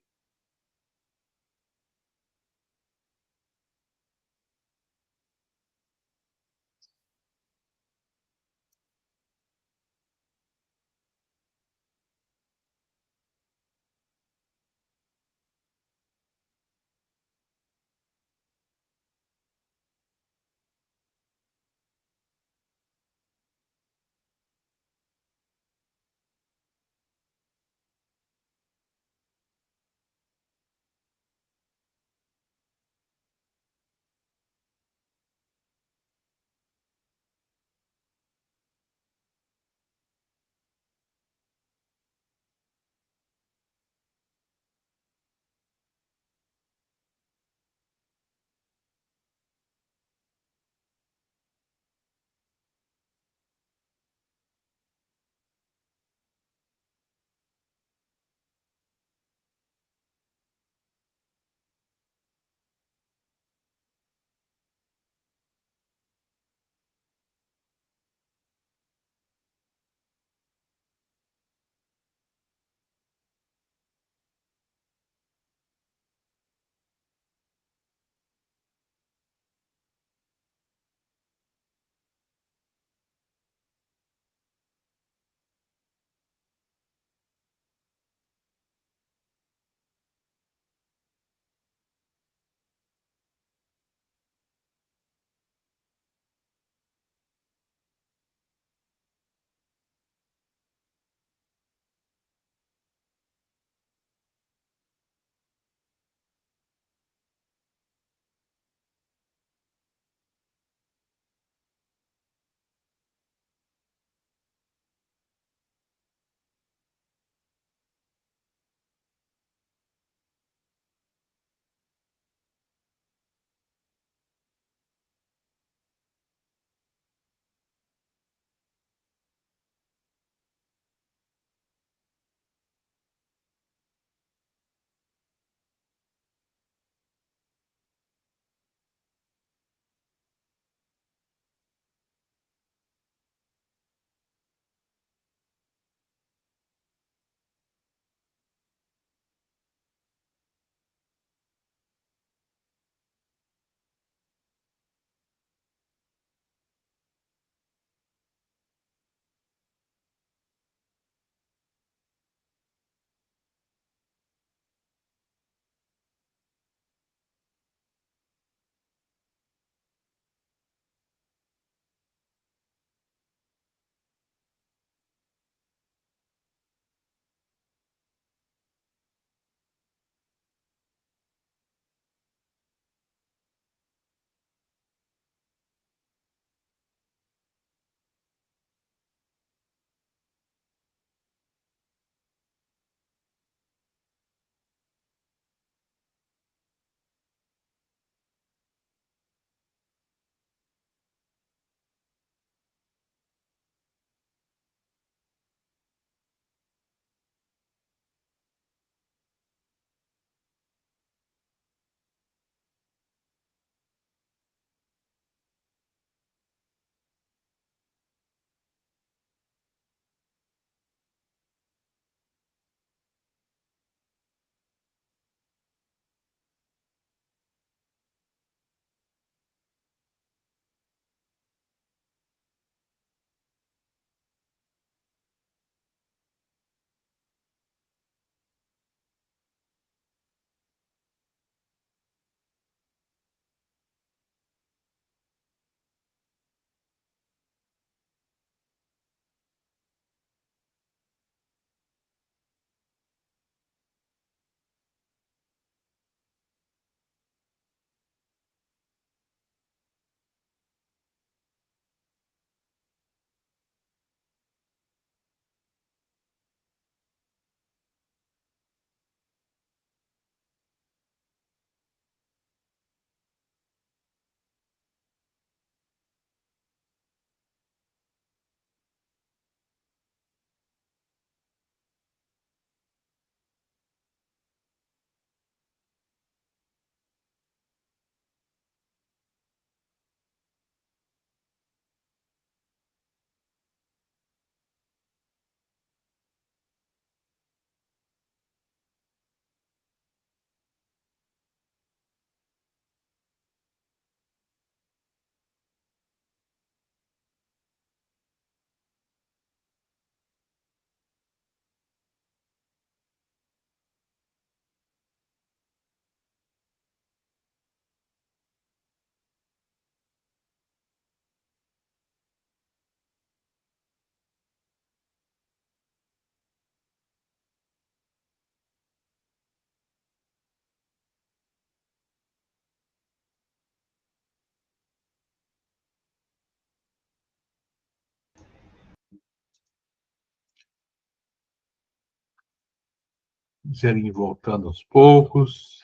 irem voltando aos poucos.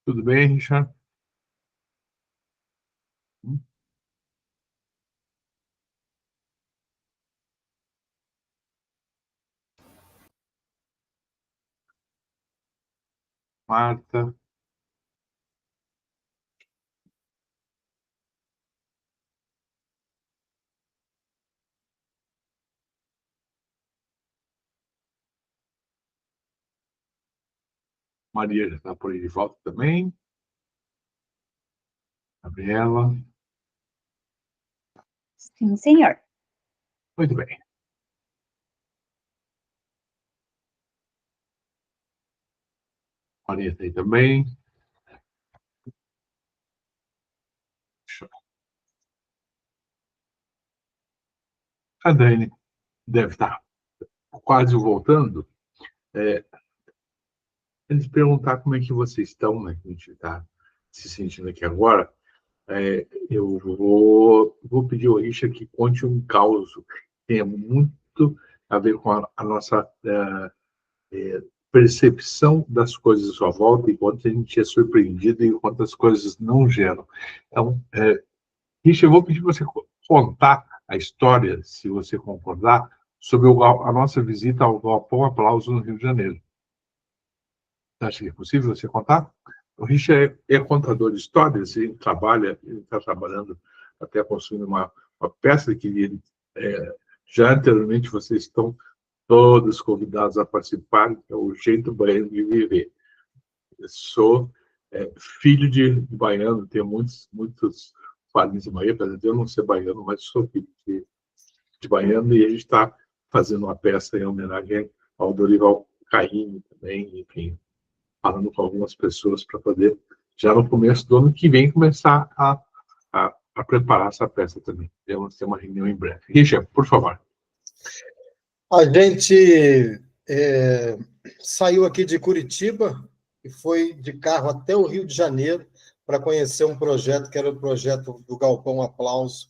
Tudo bem, Richard? Marta? Maria já está por aí de volta também. Gabriela? Sim, senhor. Muito bem. Maria está aí também. A Dani deve estar quase voltando. Eles perguntar como é que vocês estão, né? Que a gente está se sentindo aqui agora. Eu vou pedir ao Richard que conte um caos que tenha muito a ver com a nossa percepção das coisas à sua volta e quanto a gente é surpreendido e quantas coisas não geram. Então, Richard, eu vou pedir para você contar a história, se você concordar, sobre a nossa visita ao Galpão Aplauso no Rio de Janeiro. Acha que é possível você contar? O Richard é contador de histórias, ele está trabalhando até construindo uma peça que ele, já anteriormente vocês estão todos convidados a participar, que é o Jeito Baiano de Viver. Eu sou filho de baiano, tenho muitos parentes em Bahia, apesar de eu não ser baiano, mas sou filho de baiano, e a gente está fazendo uma peça em homenagem ao Dorival Caymmi também, enfim, falando com algumas pessoas para poder, já no começo do ano que vem, começar a preparar essa peça também. Vamos ter uma reunião em breve. Richard, por favor. A gente saiu aqui de Curitiba e foi de carro até o Rio de Janeiro para conhecer um projeto que era o projeto do Galpão Aplauso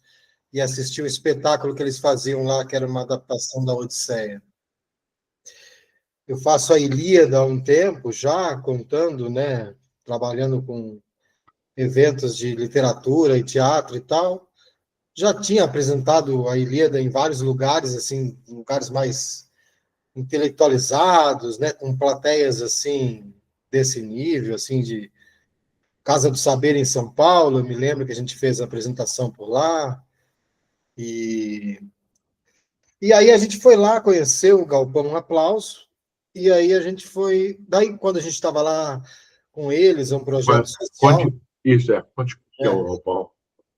e assistir o espetáculo que eles faziam lá, que era uma adaptação da Odisseia. Eu faço a Ilíada há um tempo já, contando, né, trabalhando com eventos de literatura e teatro e tal. Já tinha apresentado a Ilíada em vários lugares, assim, lugares mais intelectualizados, né, com plateias assim desse nível, assim, de Casa do Saber em São Paulo. Eu me lembro que a gente fez a apresentação por lá. E aí a gente foi lá conhecer o Galpão Aplauso. E aí a gente foi. Daí, quando a gente estava lá com eles, é um projeto social. Conte que é o Galpão.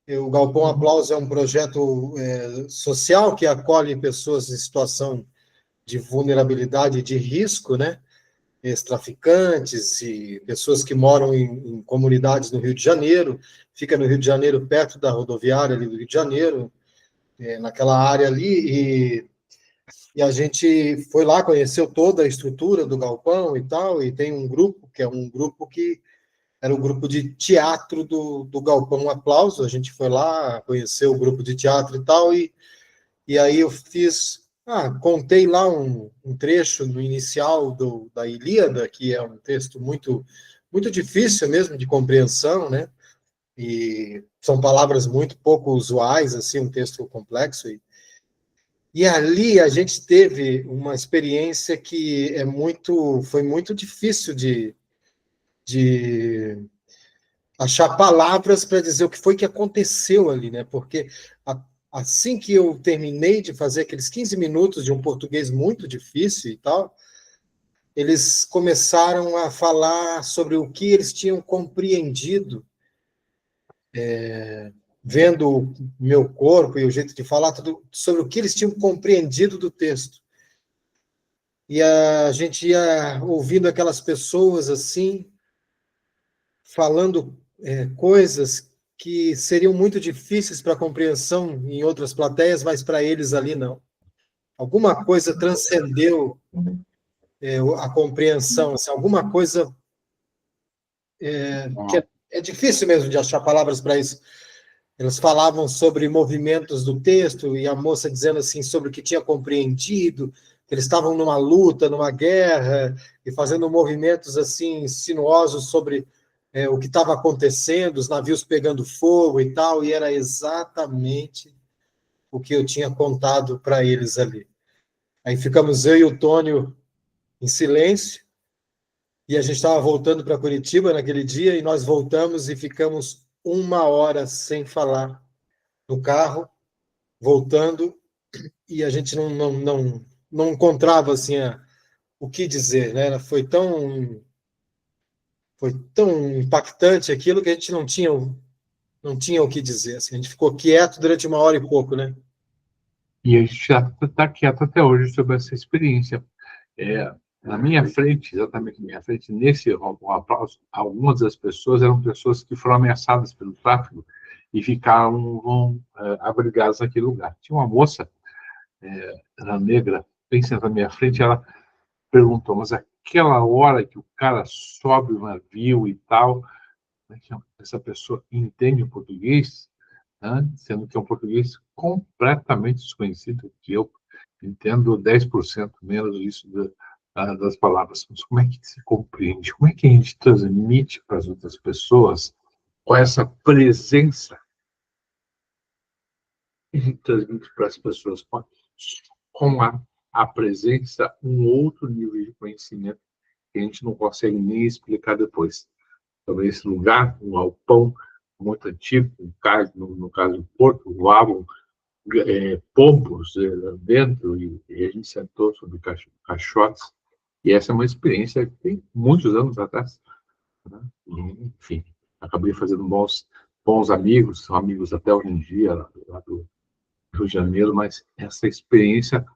O Galpão Aplauso é um projeto social que acolhe pessoas em situação de vulnerabilidade e de risco, né? Ex-traficantes e pessoas que moram em comunidades no Rio de Janeiro. Fica no Rio de Janeiro, perto da rodoviária ali do Rio de Janeiro, naquela área ali, e a gente foi lá, conheceu toda a estrutura do galpão e tal, e tem um grupo, que é um grupo que era o grupo de teatro do Galpão Aplauso. A gente foi lá, conheceu o grupo de teatro e tal, e aí eu contei lá um trecho no inicial da Ilíada, que é um texto muito, muito difícil mesmo de compreensão, né? E são palavras muito pouco usuais, assim, um texto complexo. E ali a gente teve uma experiência que foi muito difícil de achar palavras para dizer o que foi que aconteceu ali, né? Porque assim que eu terminei de fazer aqueles 15 minutos de um português muito difícil e tal, eles começaram a falar sobre o que eles tinham compreendido, vendo o meu corpo e o jeito de falar, tudo sobre o que eles tinham compreendido do texto. E a gente ia ouvindo aquelas pessoas assim, falando coisas que seriam muito difíceis para compreensão em outras plateias, mas para eles ali não. Alguma coisa transcendeu a compreensão, assim, alguma coisa que é difícil mesmo de achar palavras para isso. Eles falavam sobre movimentos do texto e a moça dizendo assim sobre o que tinha compreendido, que eles estavam numa luta, numa guerra e fazendo movimentos assim sinuosos sobre o que estava acontecendo, os navios pegando fogo e tal, e era exatamente o que eu tinha contado para eles ali. Aí ficamos eu e o Tônio em silêncio, e a gente estava voltando para Curitiba naquele dia, e nós voltamos e ficamos 1 hora sem falar no carro, voltando, e a gente não encontrava assim o que dizer, né? Foi tão impactante aquilo que a gente não tinha o que dizer. Assim, a gente ficou quieto durante 1 hora e pouco, né? E a gente já está quieto até hoje sobre essa experiência. Na minha frente, exatamente na minha frente, algumas das pessoas eram pessoas que foram ameaçadas pelo tráfico e ficaram abrigadas naquele lugar. Tinha uma moça, era negra, bem sentada na minha frente, ela perguntou, mas aquela hora que o cara sobe o navio e tal, essa pessoa entende o português, né? Sendo que é um português completamente desconhecido, que eu entendo 10% menos isso das palavras. Mas como é que se compreende? Como é que a gente transmite para as outras pessoas com essa presença? A gente transmite para as pessoas com a presença um outro nível de conhecimento que a gente não consegue nem explicar depois. Sobre esse lugar, um galpão muito antigo, no caso do Porto, voavam pombos dentro, e a gente sentou sobre caixotes, e essa é uma experiência que tem muitos anos atrás, né? E, enfim, acabei fazendo bons amigos, são amigos até hoje em dia, lá do Rio de Janeiro, mas essa experiência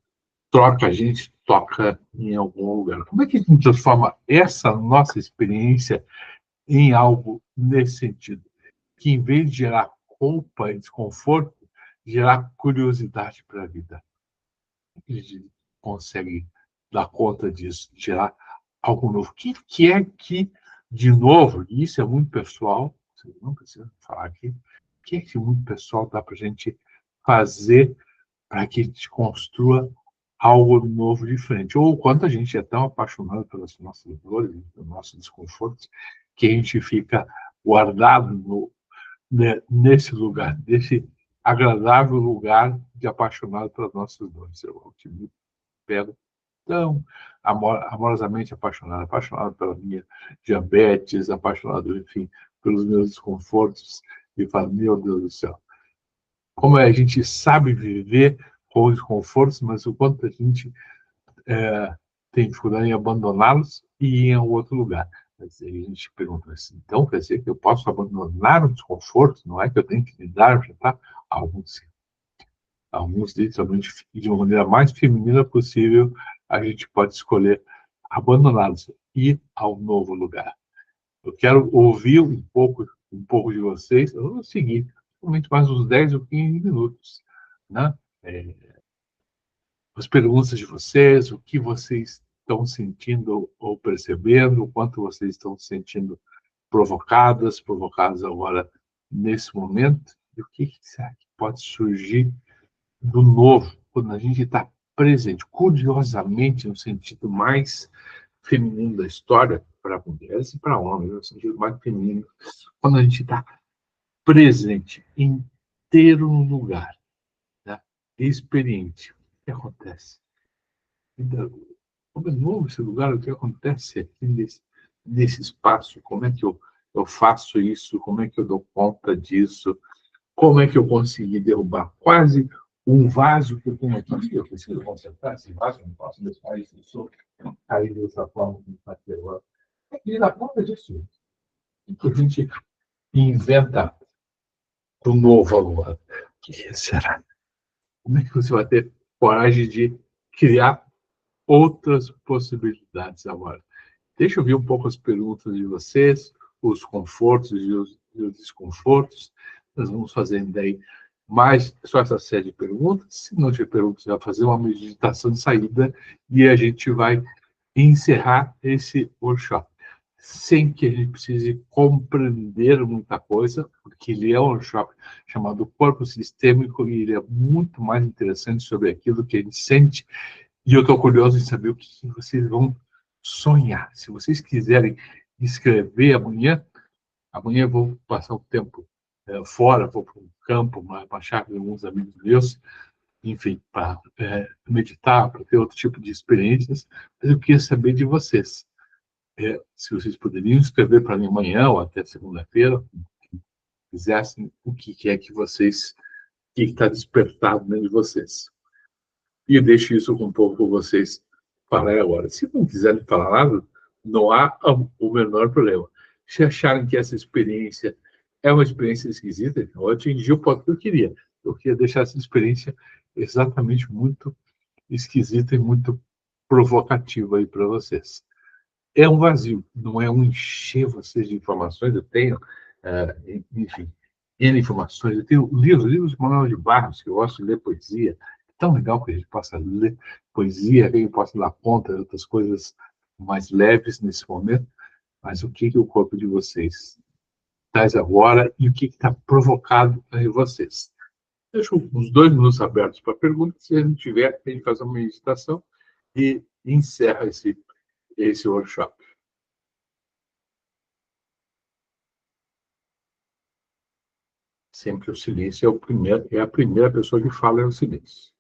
a gente toca em algum lugar. Como é que a gente transforma essa nossa experiência em algo nesse sentido? Que, em vez de gerar culpa e desconforto, gerar curiosidade para a vida. A gente consegue dar conta disso, gerar algo novo. O que é que, de novo, e isso é muito pessoal, você não precisa falar aqui, o que é que muito pessoal dá para a gente fazer para que a gente construa algo novo, diferente? Ou quanto a gente é tão apaixonado pelas nossas dores, pelos nossos desconfortos, que a gente fica guardado nesse lugar, desse agradável lugar de apaixonado pelas nossas dores. Eu me pego tão amorosamente apaixonado pela minha diabetes, apaixonado, enfim, pelos meus desconfortos, e falo, meu Deus do céu, como a gente sabe viver com os desconfortos, mas o quanto a gente tem dificuldade em abandoná-los e ir em outro lugar. Mas aí a gente pergunta assim, então quer dizer que eu posso abandonar o desconforto? Não é que eu tenho que lidar, já está? Alguns literalmente, de uma maneira mais feminina possível, a gente pode escolher abandoná-los e ir ao novo lugar. Eu quero ouvir um pouco de vocês. Eu vou seguir, somente mais uns 10 ou 15 minutos, né? As perguntas de vocês, o que vocês estão sentindo ou percebendo, o quanto vocês estão se sentindo provocados agora, nesse momento, e o que será que pode surgir do novo, quando a gente está presente, curiosamente, no sentido mais feminino da história, para mulheres e para homens, no sentido mais feminino, quando a gente está presente, inteiro no lugar, né? Experiente. O que acontece? Como é novo esse lugar, o que acontece aqui nesse espaço? Como é que eu faço isso? Como é que eu dou conta disso? Como é que eu consegui derrubar quase um vaso que eu tenho aqui? Eu preciso consertar esse vaso, não posso deixar isso cair dessa forma que está aqui agora. E na conta disso, o que a gente inventa do novo agora? O que será? Como é que você vai ter coragem de criar outras possibilidades agora? Deixa eu ver um pouco as perguntas de vocês, os confortos e os os desconfortos. Nós vamos fazendo daí mais só essa série de perguntas. Se não tiver perguntas, você vai fazer uma meditação de saída e a gente vai encerrar esse workshop. Sem que a gente precise compreender muita coisa, porque ele é um workshop chamado Corpo Sistêmico e ele é muito mais interessante sobre aquilo que a gente sente. E eu estou curioso em saber o que vocês vão sonhar. Se vocês quiserem escrever amanhã eu vou passar um tempo fora, vou para um campo, uma chácara com alguns amigos meus, enfim, para meditar, para ter outro tipo de experiências. Mas eu queria saber de vocês. Se vocês poderiam escrever para mim amanhã ou até segunda-feira, se quisessem, o que é que vocês, o que está despertado dentro de vocês. E eu deixo isso um pouco com vocês falar agora. Se não quiserem falar nada, não há o menor problema. Se acharem que essa experiência é uma experiência esquisita, então eu atingi o ponto que eu queria. Eu queria deixar essa experiência exatamente muito esquisita e muito provocativa aí para vocês. É um vazio, não é um encher vocês de informações. Eu tenho, enfim, N informações. Eu tenho livros de Manuel de Barros, que eu gosto de ler poesia. É tão legal que a gente possa ler poesia, que a gente possa dar conta de outras coisas mais leves nesse momento. Mas o que o corpo de vocês traz agora e o que está provocado em vocês? Deixo uns 2 minutos abertos para perguntas. Se a gente tiver, a gente faz uma meditação e encerra esse workshop. Sempre o silêncio é a primeira pessoa que fala, é o silêncio.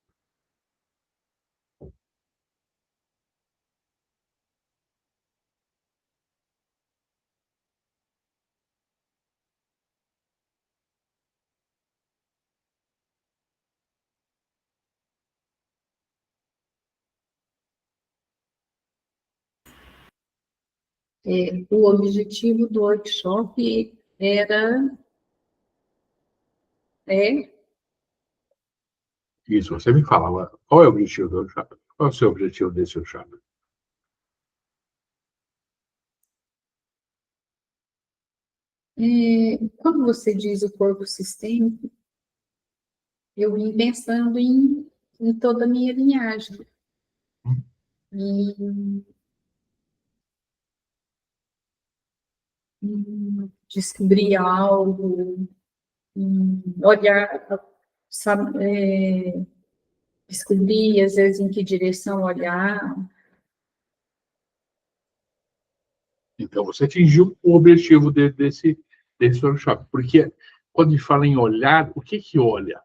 O objetivo do workshop é Isso, você me fala agora, qual é o objetivo do workshop? Qual é o seu objetivo desse workshop? quando você diz o corpo sistêmico, eu vim pensando em toda a minha linhagem. Em descobrir algo, olhar, sabe, descobrir, às vezes, em que direção olhar. Então, você atingiu o objetivo desse workshop. Porque quando a gente fala em olhar, o que olha?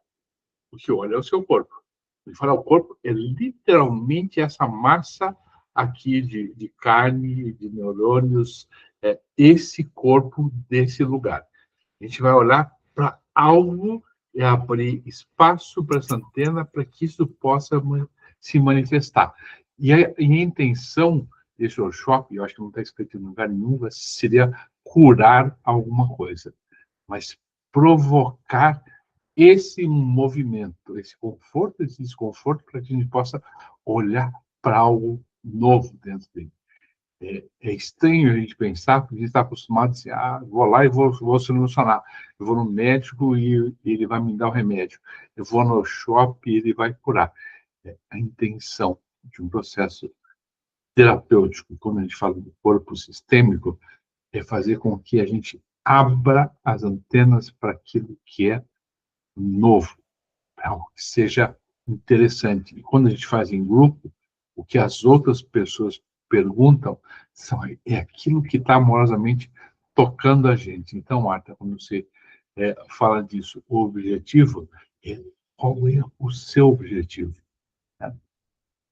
O que olha é o seu corpo. Quando fala o corpo, é literalmente essa massa aqui de carne, de neurônios, esse corpo desse lugar. A gente vai olhar para algo e abrir espaço para essa antena para que isso possa se manifestar. E a intenção desse workshop, eu acho que não está escrito em lugar nenhum, seria curar alguma coisa, mas provocar esse movimento, esse conforto, esse desconforto, para que a gente possa olhar para algo novo dentro dele. É estranho a gente pensar, porque a gente está acostumado a dizer, vou lá e vou solucionar. Eu vou no médico e ele vai me dar o remédio. Eu vou no shopping e ele vai curar. A intenção de um processo terapêutico, quando a gente fala do corpo sistêmico, é fazer com que a gente abra as antenas para aquilo que é novo, para algo que seja interessante. E quando a gente faz em grupo, o que as outras pessoas perguntam é aquilo que está amorosamente tocando a gente. Então, Marta, quando você fala disso, o objetivo qual é o seu objetivo? Né?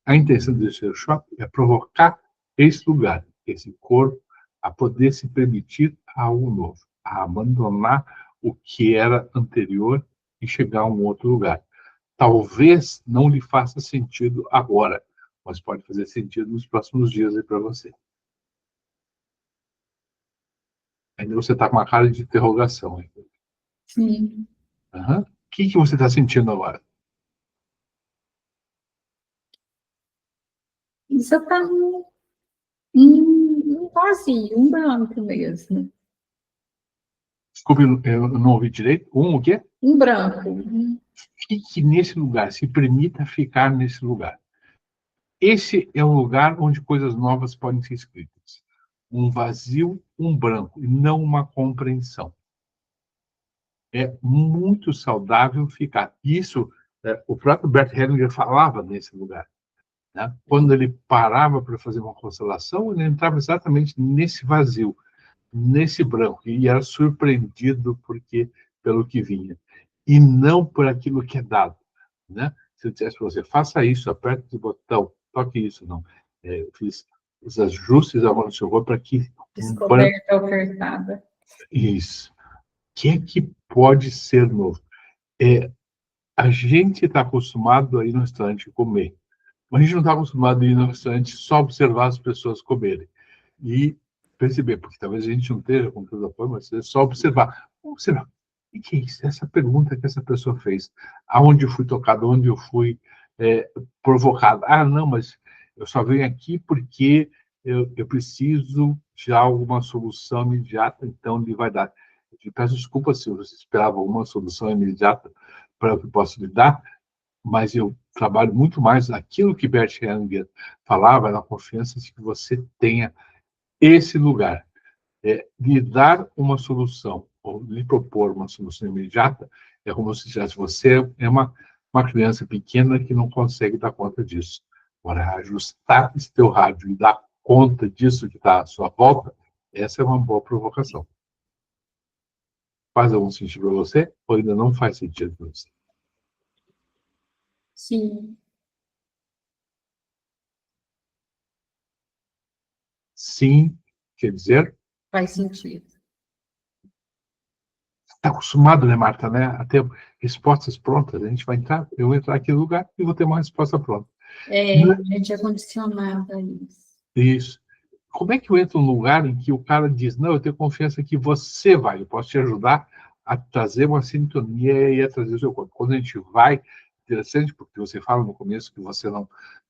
A intenção desse workshop é provocar esse lugar, esse corpo, a poder se permitir algo novo, a abandonar o que era anterior e chegar a um outro lugar. Talvez não lhe faça sentido agora, mas pode fazer sentido nos próximos dias aí para você. Ainda você está com uma cara de interrogação. Hein? Sim. Uhum. O que você está sentindo agora? Isso está um vazio, um branco mesmo. Desculpe, eu não ouvi direito. O quê? Um branco. Fique nesse lugar, se permita ficar nesse lugar. Esse é o lugar onde coisas novas podem ser escritas. Um vazio, um branco, e não uma compreensão. É muito saudável ficar. Isso, o próprio Bert Hellinger falava nesse lugar. Né? Quando ele parava para fazer uma constelação, ele entrava exatamente nesse vazio, nesse branco, e era surpreendido pelo que vinha, e não por aquilo que é dado. Né? Se eu dissesse para você, faça isso, aperte esse botão, toque isso, não. Eu fiz os ajustes agora no seu corpo para que... Descoberta ofertada. Isso. O que é que pode ser novo? A gente está acostumado a ir no restaurante comer, mas a gente não está acostumado a ir no restaurante só observar as pessoas comerem e perceber, porque talvez a gente não esteja com toda a forma, mas é só observar. Observar. O que é isso? Essa pergunta que essa pessoa fez. Aonde eu fui tocado? Onde eu fui provocado? Ah, não, mas eu só venho aqui porque eu preciso de alguma solução imediata, então ele vai dar. Eu te peço desculpa se você esperava uma solução imediata para o que posso lhe dar, mas eu trabalho muito mais naquilo que Bert Hellinger falava, na confiança de que você tenha esse lugar. Lhe dar uma solução, ou lhe propor uma solução imediata, é como se dissesse, você é uma criança pequena que não consegue dar conta disso. Agora, ajustar esse teu rádio e dar conta disso que está à sua volta, essa é uma boa provocação. Faz algum sentido para você, ou ainda não faz sentido para você? Sim. Sim, quer dizer... Faz sentido. Está acostumado, né, Marta, né, a ter respostas prontas. A gente vai entrar, eu vou entrar aqui no lugar e vou ter uma resposta pronta. A gente é condicionado a isso. Isso. Como é que eu entro num lugar em que o cara diz, não, eu tenho confiança que você vai, eu posso te ajudar a trazer uma sintonia e a trazer o seu corpo. Quando a gente vai, interessante, porque você fala no começo que você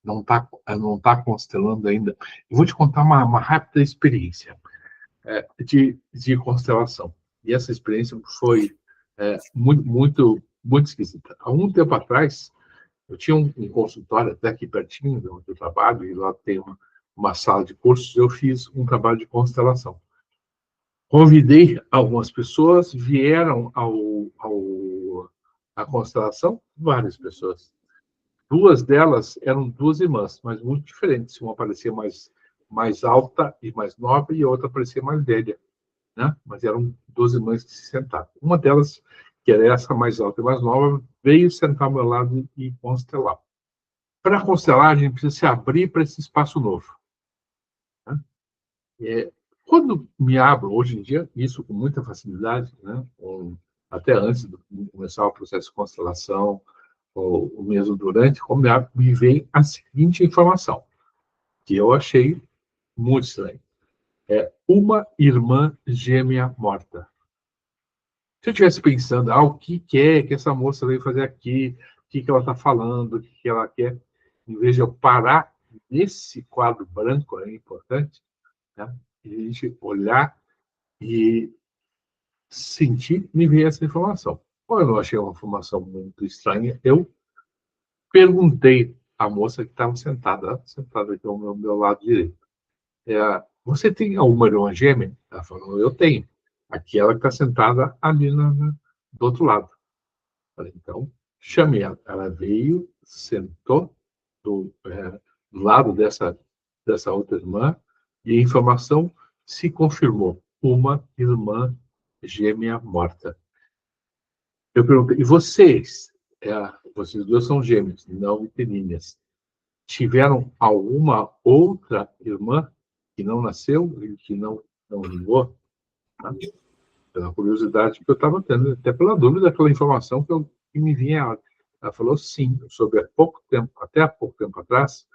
não tá constelando ainda. Eu vou te contar uma rápida experiência de constelação. E essa experiência foi muito esquisita. Há um tempo atrás, eu tinha um consultório até aqui pertinho de onde eu trabalho, e lá tem uma sala de cursos. Eu fiz um trabalho de constelação. Convidei algumas pessoas, vieram à constelação, várias pessoas. Duas delas eram duas irmãs, mas muito diferentes. Uma parecia mais alta e mais nobre, e a outra parecia mais velha. Né? Mas eram duas irmãs que se sentaram. Uma delas, que era essa mais alta e mais nova, veio sentar ao meu lado e constelar. Para constelar, a gente precisa se abrir para esse espaço novo. Né? Quando me abro, hoje em dia, isso com muita facilidade, né? Até antes de começar o processo de constelação, ou mesmo durante, como me vem a seguinte informação, que eu achei muito estranho. Uma irmã gêmea morta. Se eu estivesse pensando, o que é que essa moça veio fazer aqui, o que ela está falando, o que ela quer, em vez de eu parar nesse quadro branco, é importante, né? E a gente olhar e sentir, me veio essa informação. Como eu não achei uma informação muito estranha, eu perguntei à moça que estava sentada aqui ao meu lado direito. Você tem alguma irmã gêmea? Ela falou, eu tenho. Aqui ela que está sentada ali do outro lado. Falei, então, chamei ela. Ela veio, sentou do lado dessa outra irmã, e a informação se confirmou. Uma irmã gêmea morta. Eu perguntei, e vocês? Vocês duas são gêmeos, não uterinas. Tiveram alguma outra irmã que não nasceu e que não vingou? Tá? Pela curiosidade que eu estava tendo, até pela dúvida, pela informação que me vinha. Ela falou sim, eu soube até há pouco tempo atrás,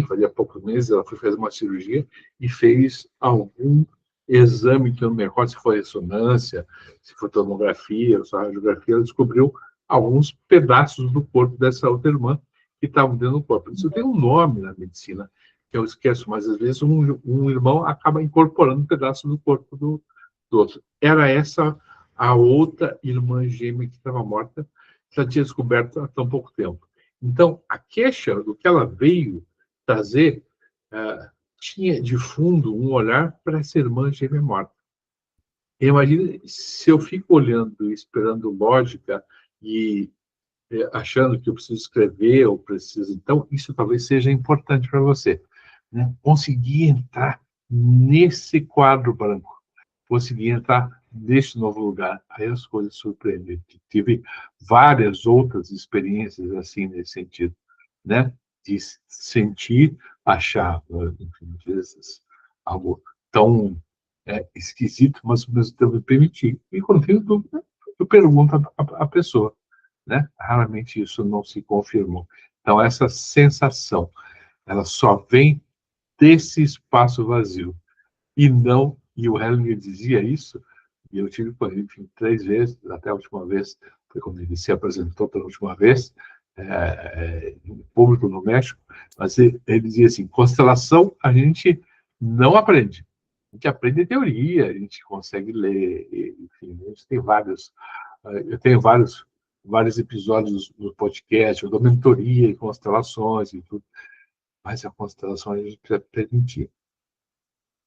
fazia poucos meses, ela foi fazer uma cirurgia e fez algum exame que eu não me recordo se foi ressonância, se foi tomografia, ou só radiografia, ela descobriu alguns pedaços do corpo dessa outra irmã que estavam dentro do corpo. Isso tem um nome na medicina, que eu esqueço, mas às vezes um irmão acaba incorporando um pedaço do corpo do outro. Era essa a outra irmã gêmea que estava morta, que ela tinha descoberto há tão pouco tempo. Então, a queixa do que ela veio trazer tinha de fundo um olhar para essa irmã gêmea morta. Imagina se eu fico olhando, esperando lógica e achando que eu preciso escrever ou preciso. Então, isso talvez seja importante para você. Né? Conseguir entrar nesse quadro branco, conseguir entrar nesse novo lugar. Aí as coisas surpreendem. Tive várias outras experiências assim nesse sentido, né? De sentir, achar, enfim, às vezes, algo tão esquisito, mas ao mesmo tempo permitir. E quando tenho dúvida, eu pergunto à pessoa, né? Raramente isso não se confirmou. Então, essa sensação, ela só vem desse espaço vazio. E não, e o Hellinger dizia isso, e eu tive com ele, enfim, 3 vezes, até a última vez, foi quando ele se apresentou pela última vez, em público no México, mas ele dizia assim, constelação a gente não aprende. A gente aprende teoria, a gente consegue ler, enfim, a gente tem vários, eu tenho vários episódios no podcast, eu dou mentoria em constelações e tudo, mas a constelação a gente precisa permitir.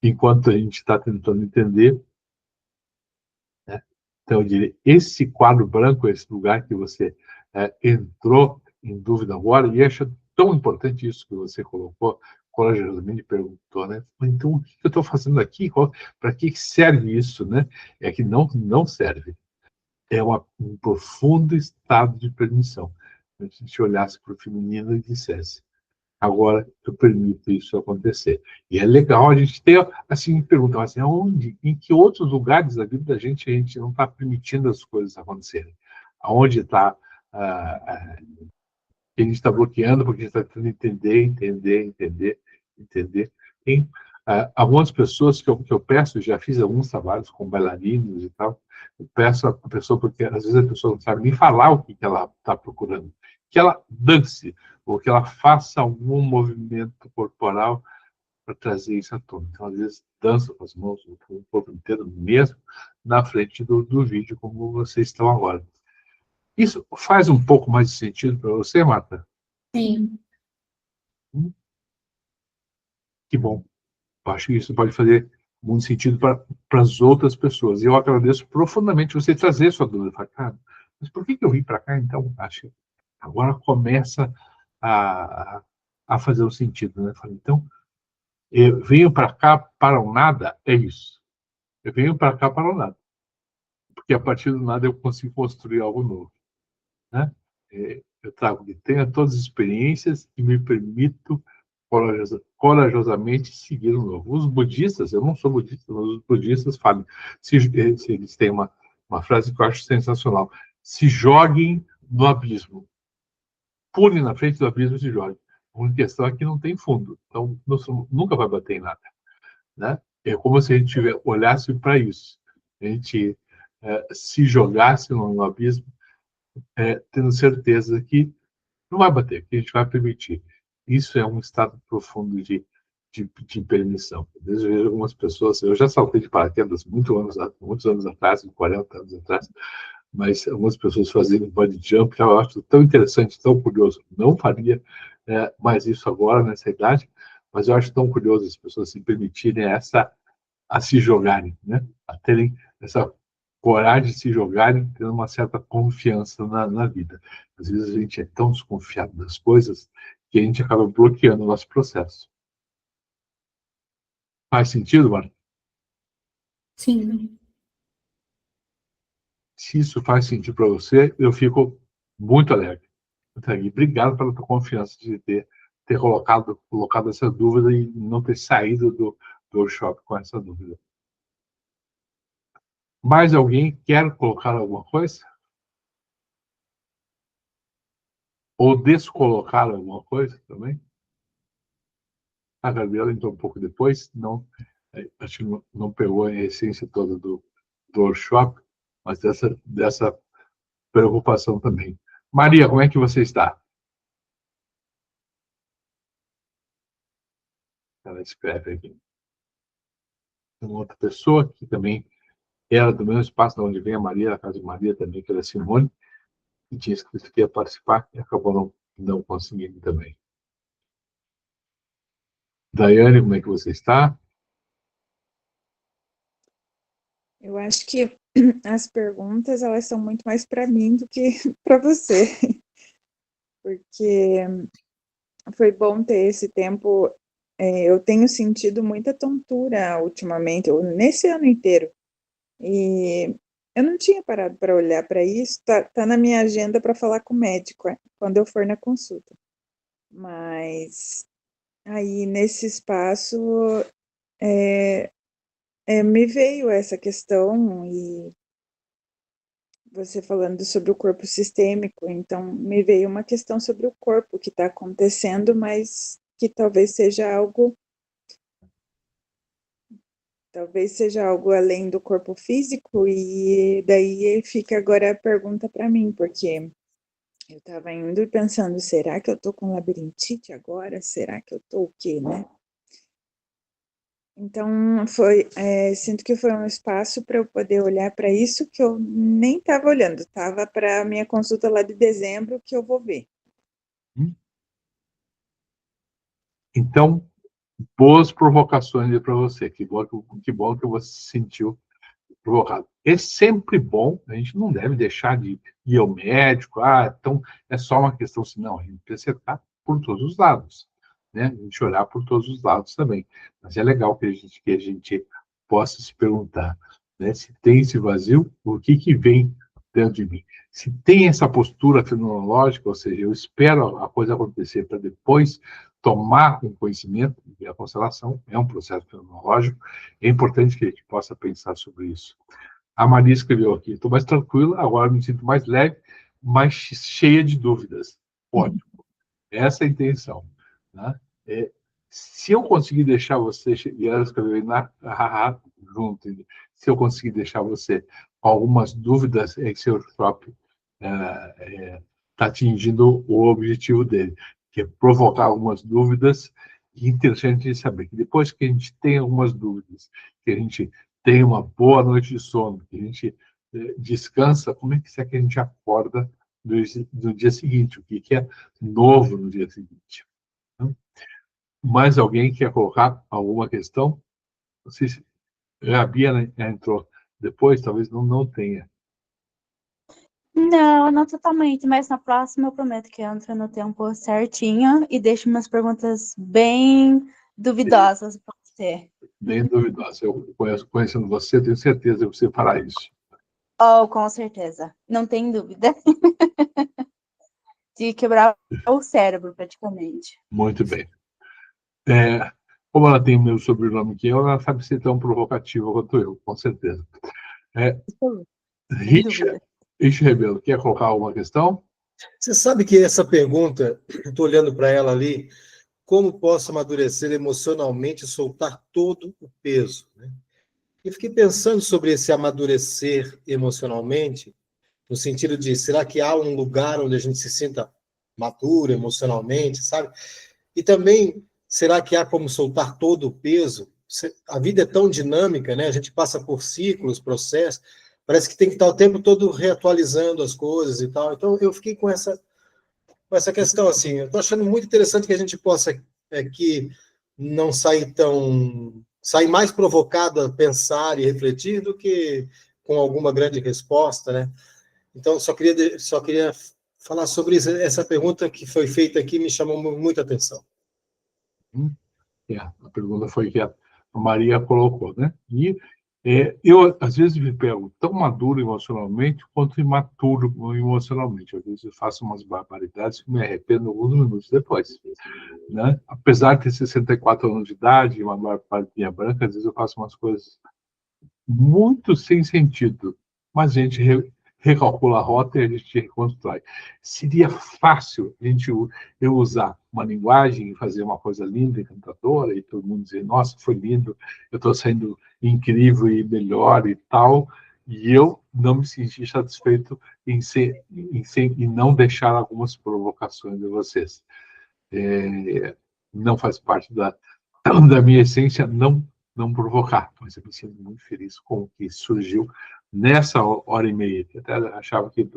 Enquanto a gente está tentando entender, né? Então, eu diria, esse quadro branco, esse lugar que você entrou em dúvida agora, e acho tão importante isso que você colocou, corajosamente perguntou, né? Então, o que eu estou fazendo aqui? Para que serve isso, né? É que não serve. É um profundo estado de permissão. Se a gente olhasse para o feminino e dissesse, agora eu permito isso acontecer. E é legal a gente ter, assim, perguntar assim, aonde, em que outros lugares da vida da gente a gente não está permitindo as coisas acontecerem? Aonde está que a gente está bloqueando porque a gente está tentando entender. Tem algumas pessoas que eu peço, já fiz alguns trabalhos com bailarinos e tal, eu peço a pessoa, porque às vezes a pessoa não sabe nem falar o que ela está procurando, que ela dance, ou que ela faça algum movimento corporal para trazer isso à tona. Então, às vezes, dança com as mãos, o corpo inteiro mesmo, na frente do vídeo, como vocês estão agora. Isso faz um pouco mais de sentido para você, Marta? Sim. Que bom. Eu acho que isso pode fazer muito sentido para as outras pessoas. E eu agradeço profundamente você trazer sua dúvida. Fala, cara, mas por que eu vim para cá, então? Acho que agora começa a, a fazer o sentido, né? Falei, então, eu venho para cá para o nada, é isso. Eu venho para cá para o nada. Porque a partir do nada eu consigo construir algo novo, né? Eu trago de tenho todas as experiências e me permito corajosamente seguir o novo. Os budistas, eu não sou budista, mas os budistas falam, se eles têm uma frase que eu acho sensacional, se joguem no abismo. Pulem na frente do abismo e se joguem. A única questão é que não tem fundo, então nunca vai bater em nada, né? É como se a gente olhasse para isso, a gente se jogasse no abismo, tendo certeza que não vai bater, que a gente vai permitir. Isso é um estado profundo de permissão. Eu vejo algumas pessoas, eu já saltei de paraquedas muitos anos atrás, 40 anos atrás, mas algumas pessoas fazendo bungee jump, eu acho tão interessante, tão curioso. Não faria mais isso agora, nessa idade, mas eu acho tão curioso as pessoas se permitirem a se jogarem, né? A terem essa coragem de se jogarem, tendo uma certa confiança na vida. Às vezes a gente é tão desconfiado das coisas que a gente acaba bloqueando o nosso processo. Faz sentido, Marta? Sim. Se isso faz sentido para você, eu fico muito alegre. Obrigado pela tua confiança de ter colocado essa dúvida e não ter saído do workshop com essa dúvida. Mais alguém quer colocar alguma coisa? Ou descolocar alguma coisa também? A Gabriela entrou um pouco depois, não, acho que não pegou a essência toda do workshop, mas dessa preocupação também. Maria, como é que você está? Ela escreve aqui. Tem uma outra pessoa que também era do mesmo espaço de onde vem a Maria, a casa de Maria também, que era Simone, e tinha escrito que ia participar, e acabou não conseguindo também. Daiane, como é que você está? Eu acho que as perguntas, elas são muito mais para mim do que para você. Porque foi bom ter esse tempo. Eu tenho sentido muita tontura ultimamente, nesse ano inteiro. E eu não tinha parado para olhar para isso. Tá na minha agenda para falar com o médico, quando eu for na consulta. Mas aí, nesse espaço, me veio essa questão, e você falando sobre o corpo sistêmico, então me veio uma questão sobre o corpo que está acontecendo, mas que talvez seja algo além do corpo físico, e daí fica agora a pergunta para mim, porque eu estava indo e pensando, será que eu estou com labirintite agora? Será que eu estou o quê, né? Então, sinto que foi um espaço para eu poder olhar para isso que eu nem estava olhando, estava para a minha consulta lá de dezembro, que eu vou ver. Então, boas provocações para você. Que bom que você se sentiu provocado. É sempre bom, a gente não deve deixar de ir ao médico, então é só uma questão assim, não, a gente precisa estar por todos os lados, né? A gente olhar por todos os lados também. Mas é legal que a gente possa se perguntar, né? Se tem esse vazio, o que vem dentro de mim? Se tem essa postura fenomenológica, ou seja, eu espero a coisa acontecer para depois tomar um conhecimento, e a constelação é um processo fenomenológico, é importante que a gente possa pensar sobre isso. A Maria escreveu aqui, estou mais tranquila, agora me sinto mais leve, mas cheia de dúvidas. Ótimo. Essa é a intenção. Né? Se eu conseguir deixar você, e ela escreveu junto, se eu conseguir deixar você com algumas dúvidas, é que seu próprio está atingindo o objetivo dele, que é provocar algumas dúvidas. E interessante saber que depois que a gente tem algumas dúvidas, que a gente tem uma boa noite de sono, que a gente descansa, como é que a gente acorda no dia seguinte? O que é novo no dia seguinte? Mais alguém quer colocar alguma questão? Não sei se a Bia entrou depois, talvez não tenha. Não, não totalmente, mas na próxima eu prometo que eu entro no tempo certinho e deixo umas perguntas bem duvidosas para você. Bem duvidosa. Eu conhecendo você, tenho certeza que você fará isso. Oh, com certeza. Não tem dúvida. De quebrar o cérebro, praticamente. Muito bem. Como ela tem o meu sobrenome que eu, ela sabe ser tão provocativa quanto eu, com certeza. Rich Rebelo, quer colocar alguma questão? Você sabe que essa pergunta, estou olhando para ela ali, como posso amadurecer emocionalmente e soltar todo o peso? Né? Eu fiquei pensando sobre esse amadurecer emocionalmente, no sentido de, será que há um lugar onde a gente se sinta maduro emocionalmente, sabe? E também, será que há como soltar todo o peso? A vida é tão dinâmica, né? A gente passa por ciclos, processos, parece que tem que estar o tempo todo reatualizando as coisas e tal. Então, eu fiquei com essa questão, assim, eu estou achando muito interessante que a gente possa aqui não sair mais provocado a pensar e refletir do que com alguma grande resposta, né? Então, só queria falar sobre isso. Essa pergunta que foi feita aqui me chamou muita atenção. A pergunta foi que a Maria colocou, né? E eu, às vezes, me pego tão maduro emocionalmente quanto imaturo emocionalmente. Às vezes eu faço umas barbaridades que me arrependo alguns minutos depois. Né? Apesar de ter 64 anos de idade, uma barbadinha branca, às vezes eu faço umas coisas muito sem sentido, mas a gente recalcula a rota e a gente reconstrói. Seria fácil eu usar uma linguagem e fazer uma coisa linda, encantadora, e todo mundo dizer, nossa, foi lindo, eu estou saindo incrível e melhor e tal, e eu não me senti satisfeito em não deixar algumas provocações de vocês. Não faz parte da minha essência não não provocar. Mas eu me sinto muito feliz com o que surgiu nessa hora e meia, que até achava que ia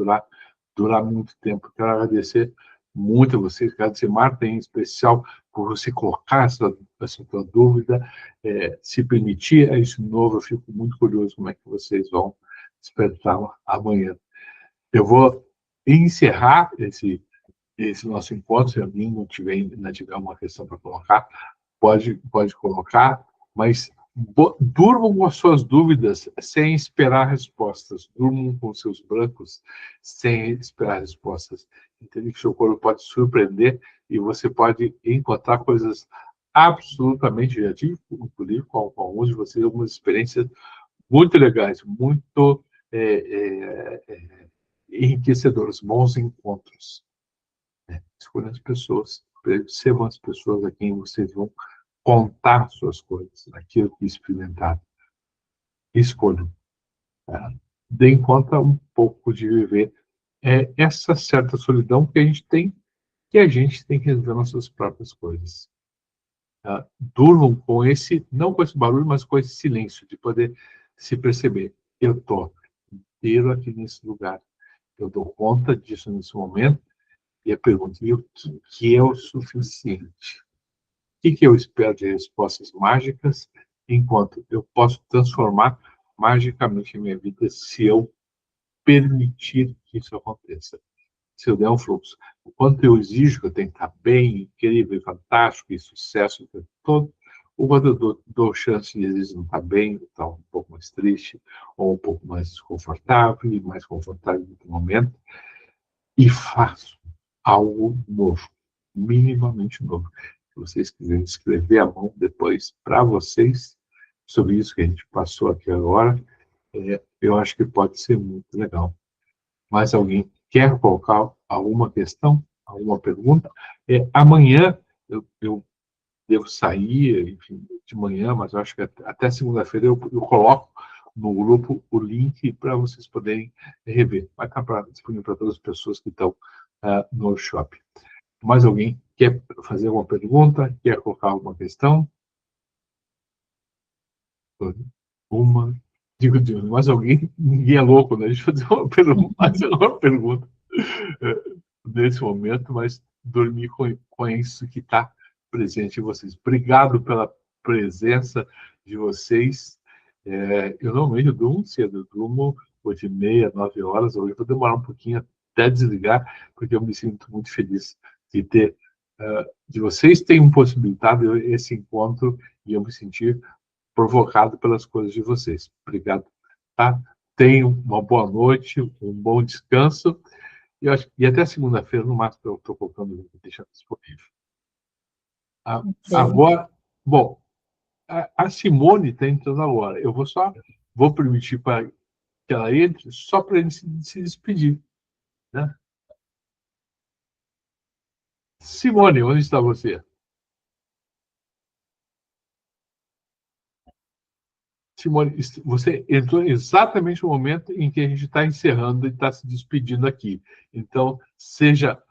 durar muito tempo. Quero agradecer muito a vocês, quero agradecer, Marta, em especial, por você colocar essa tua dúvida, se permitir isso novo. Eu fico muito curioso como é que vocês vão despertar amanhã. Eu vou encerrar esse nosso encontro. Se alguém não tiver uma questão para colocar, pode colocar, mas durmam com as suas dúvidas sem esperar respostas. Durmam com seus brancos sem esperar respostas. Entende que seu corpo pode surpreender e você pode encontrar coisas absolutamente... Já tive, inclusive, com alguns de vocês, algumas experiências muito legais, muito enriquecedoras, bons encontros. Escolham as pessoas, percebam as pessoas a quem vocês vão contar suas coisas, aquilo que experimentaram. Escolham. Deem conta um pouco de viver essa certa solidão que a gente tem que resolver nossas próprias coisas. Durmam com não com esse barulho, mas com esse silêncio, de poder se perceber. Eu estou inteiro aqui nesse lugar. Eu dou conta disso nesse momento. E a pergunta: e o que é o suficiente? O que eu espero de respostas mágicas, enquanto eu posso transformar magicamente a minha vida se eu permitir que isso aconteça? Se eu der um fluxo. O quanto eu exijo que eu tenho que estar bem, incrível, fantástico, e sucesso o tempo todo, o quanto eu dou chance de, às vezes, não estar bem, estar um pouco mais triste, ou um pouco mais desconfortável, e mais confortável no momento, e faço algo novo, minimamente novo. Se vocês quiserem escrever à mão depois para vocês sobre isso que a gente passou aqui agora, eu acho que pode ser muito legal. Mais alguém quer colocar alguma questão, alguma pergunta? Amanhã eu devo sair, enfim, de manhã, mas eu acho que até segunda-feira eu coloco no grupo o link para vocês poderem rever. Vai estar disponível para todas as pessoas que estão no workshop. Mais alguém quer fazer alguma pergunta? Quer colocar alguma questão? Digo, mais alguém? Ninguém é louco, né? Deixa eu fazer uma pergunta nesse momento, mas dormir com isso que está presente em vocês. Obrigado pela presença de vocês. Eu normalmente durmo cedo, eu durmo 8h30, 9 horas. Hoje eu vou demorar um pouquinho até desligar, porque eu me sinto muito feliz de vocês terem possibilitado esse encontro e eu me sentir provocado pelas coisas de vocês. Obrigado. Tá? Tenham uma boa noite, um bom descanso e até segunda-feira, no máximo, eu estou colocando o deixando disponível. Agora, bom, a Simone está entrando agora. Eu vou permitir para que ela entre só para ele se despedir. Né? Simone, onde está você? Simone, você entrou exatamente no momento em que a gente está encerrando e está se despedindo aqui. Então, seja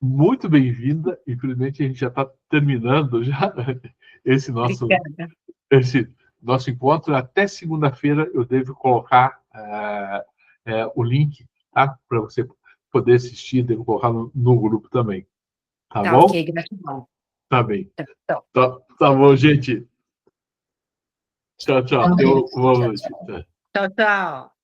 muito bem-vinda. Infelizmente, a gente já está terminando esse nosso encontro. Até segunda-feira eu devo colocar o link, tá? Para você poder assistir, devo colocar no grupo também. Tá bom? Ok, gratidão. Tá bem. Tá bom, gente. Tchau, tchau. Boa noite. Tchau, tchau.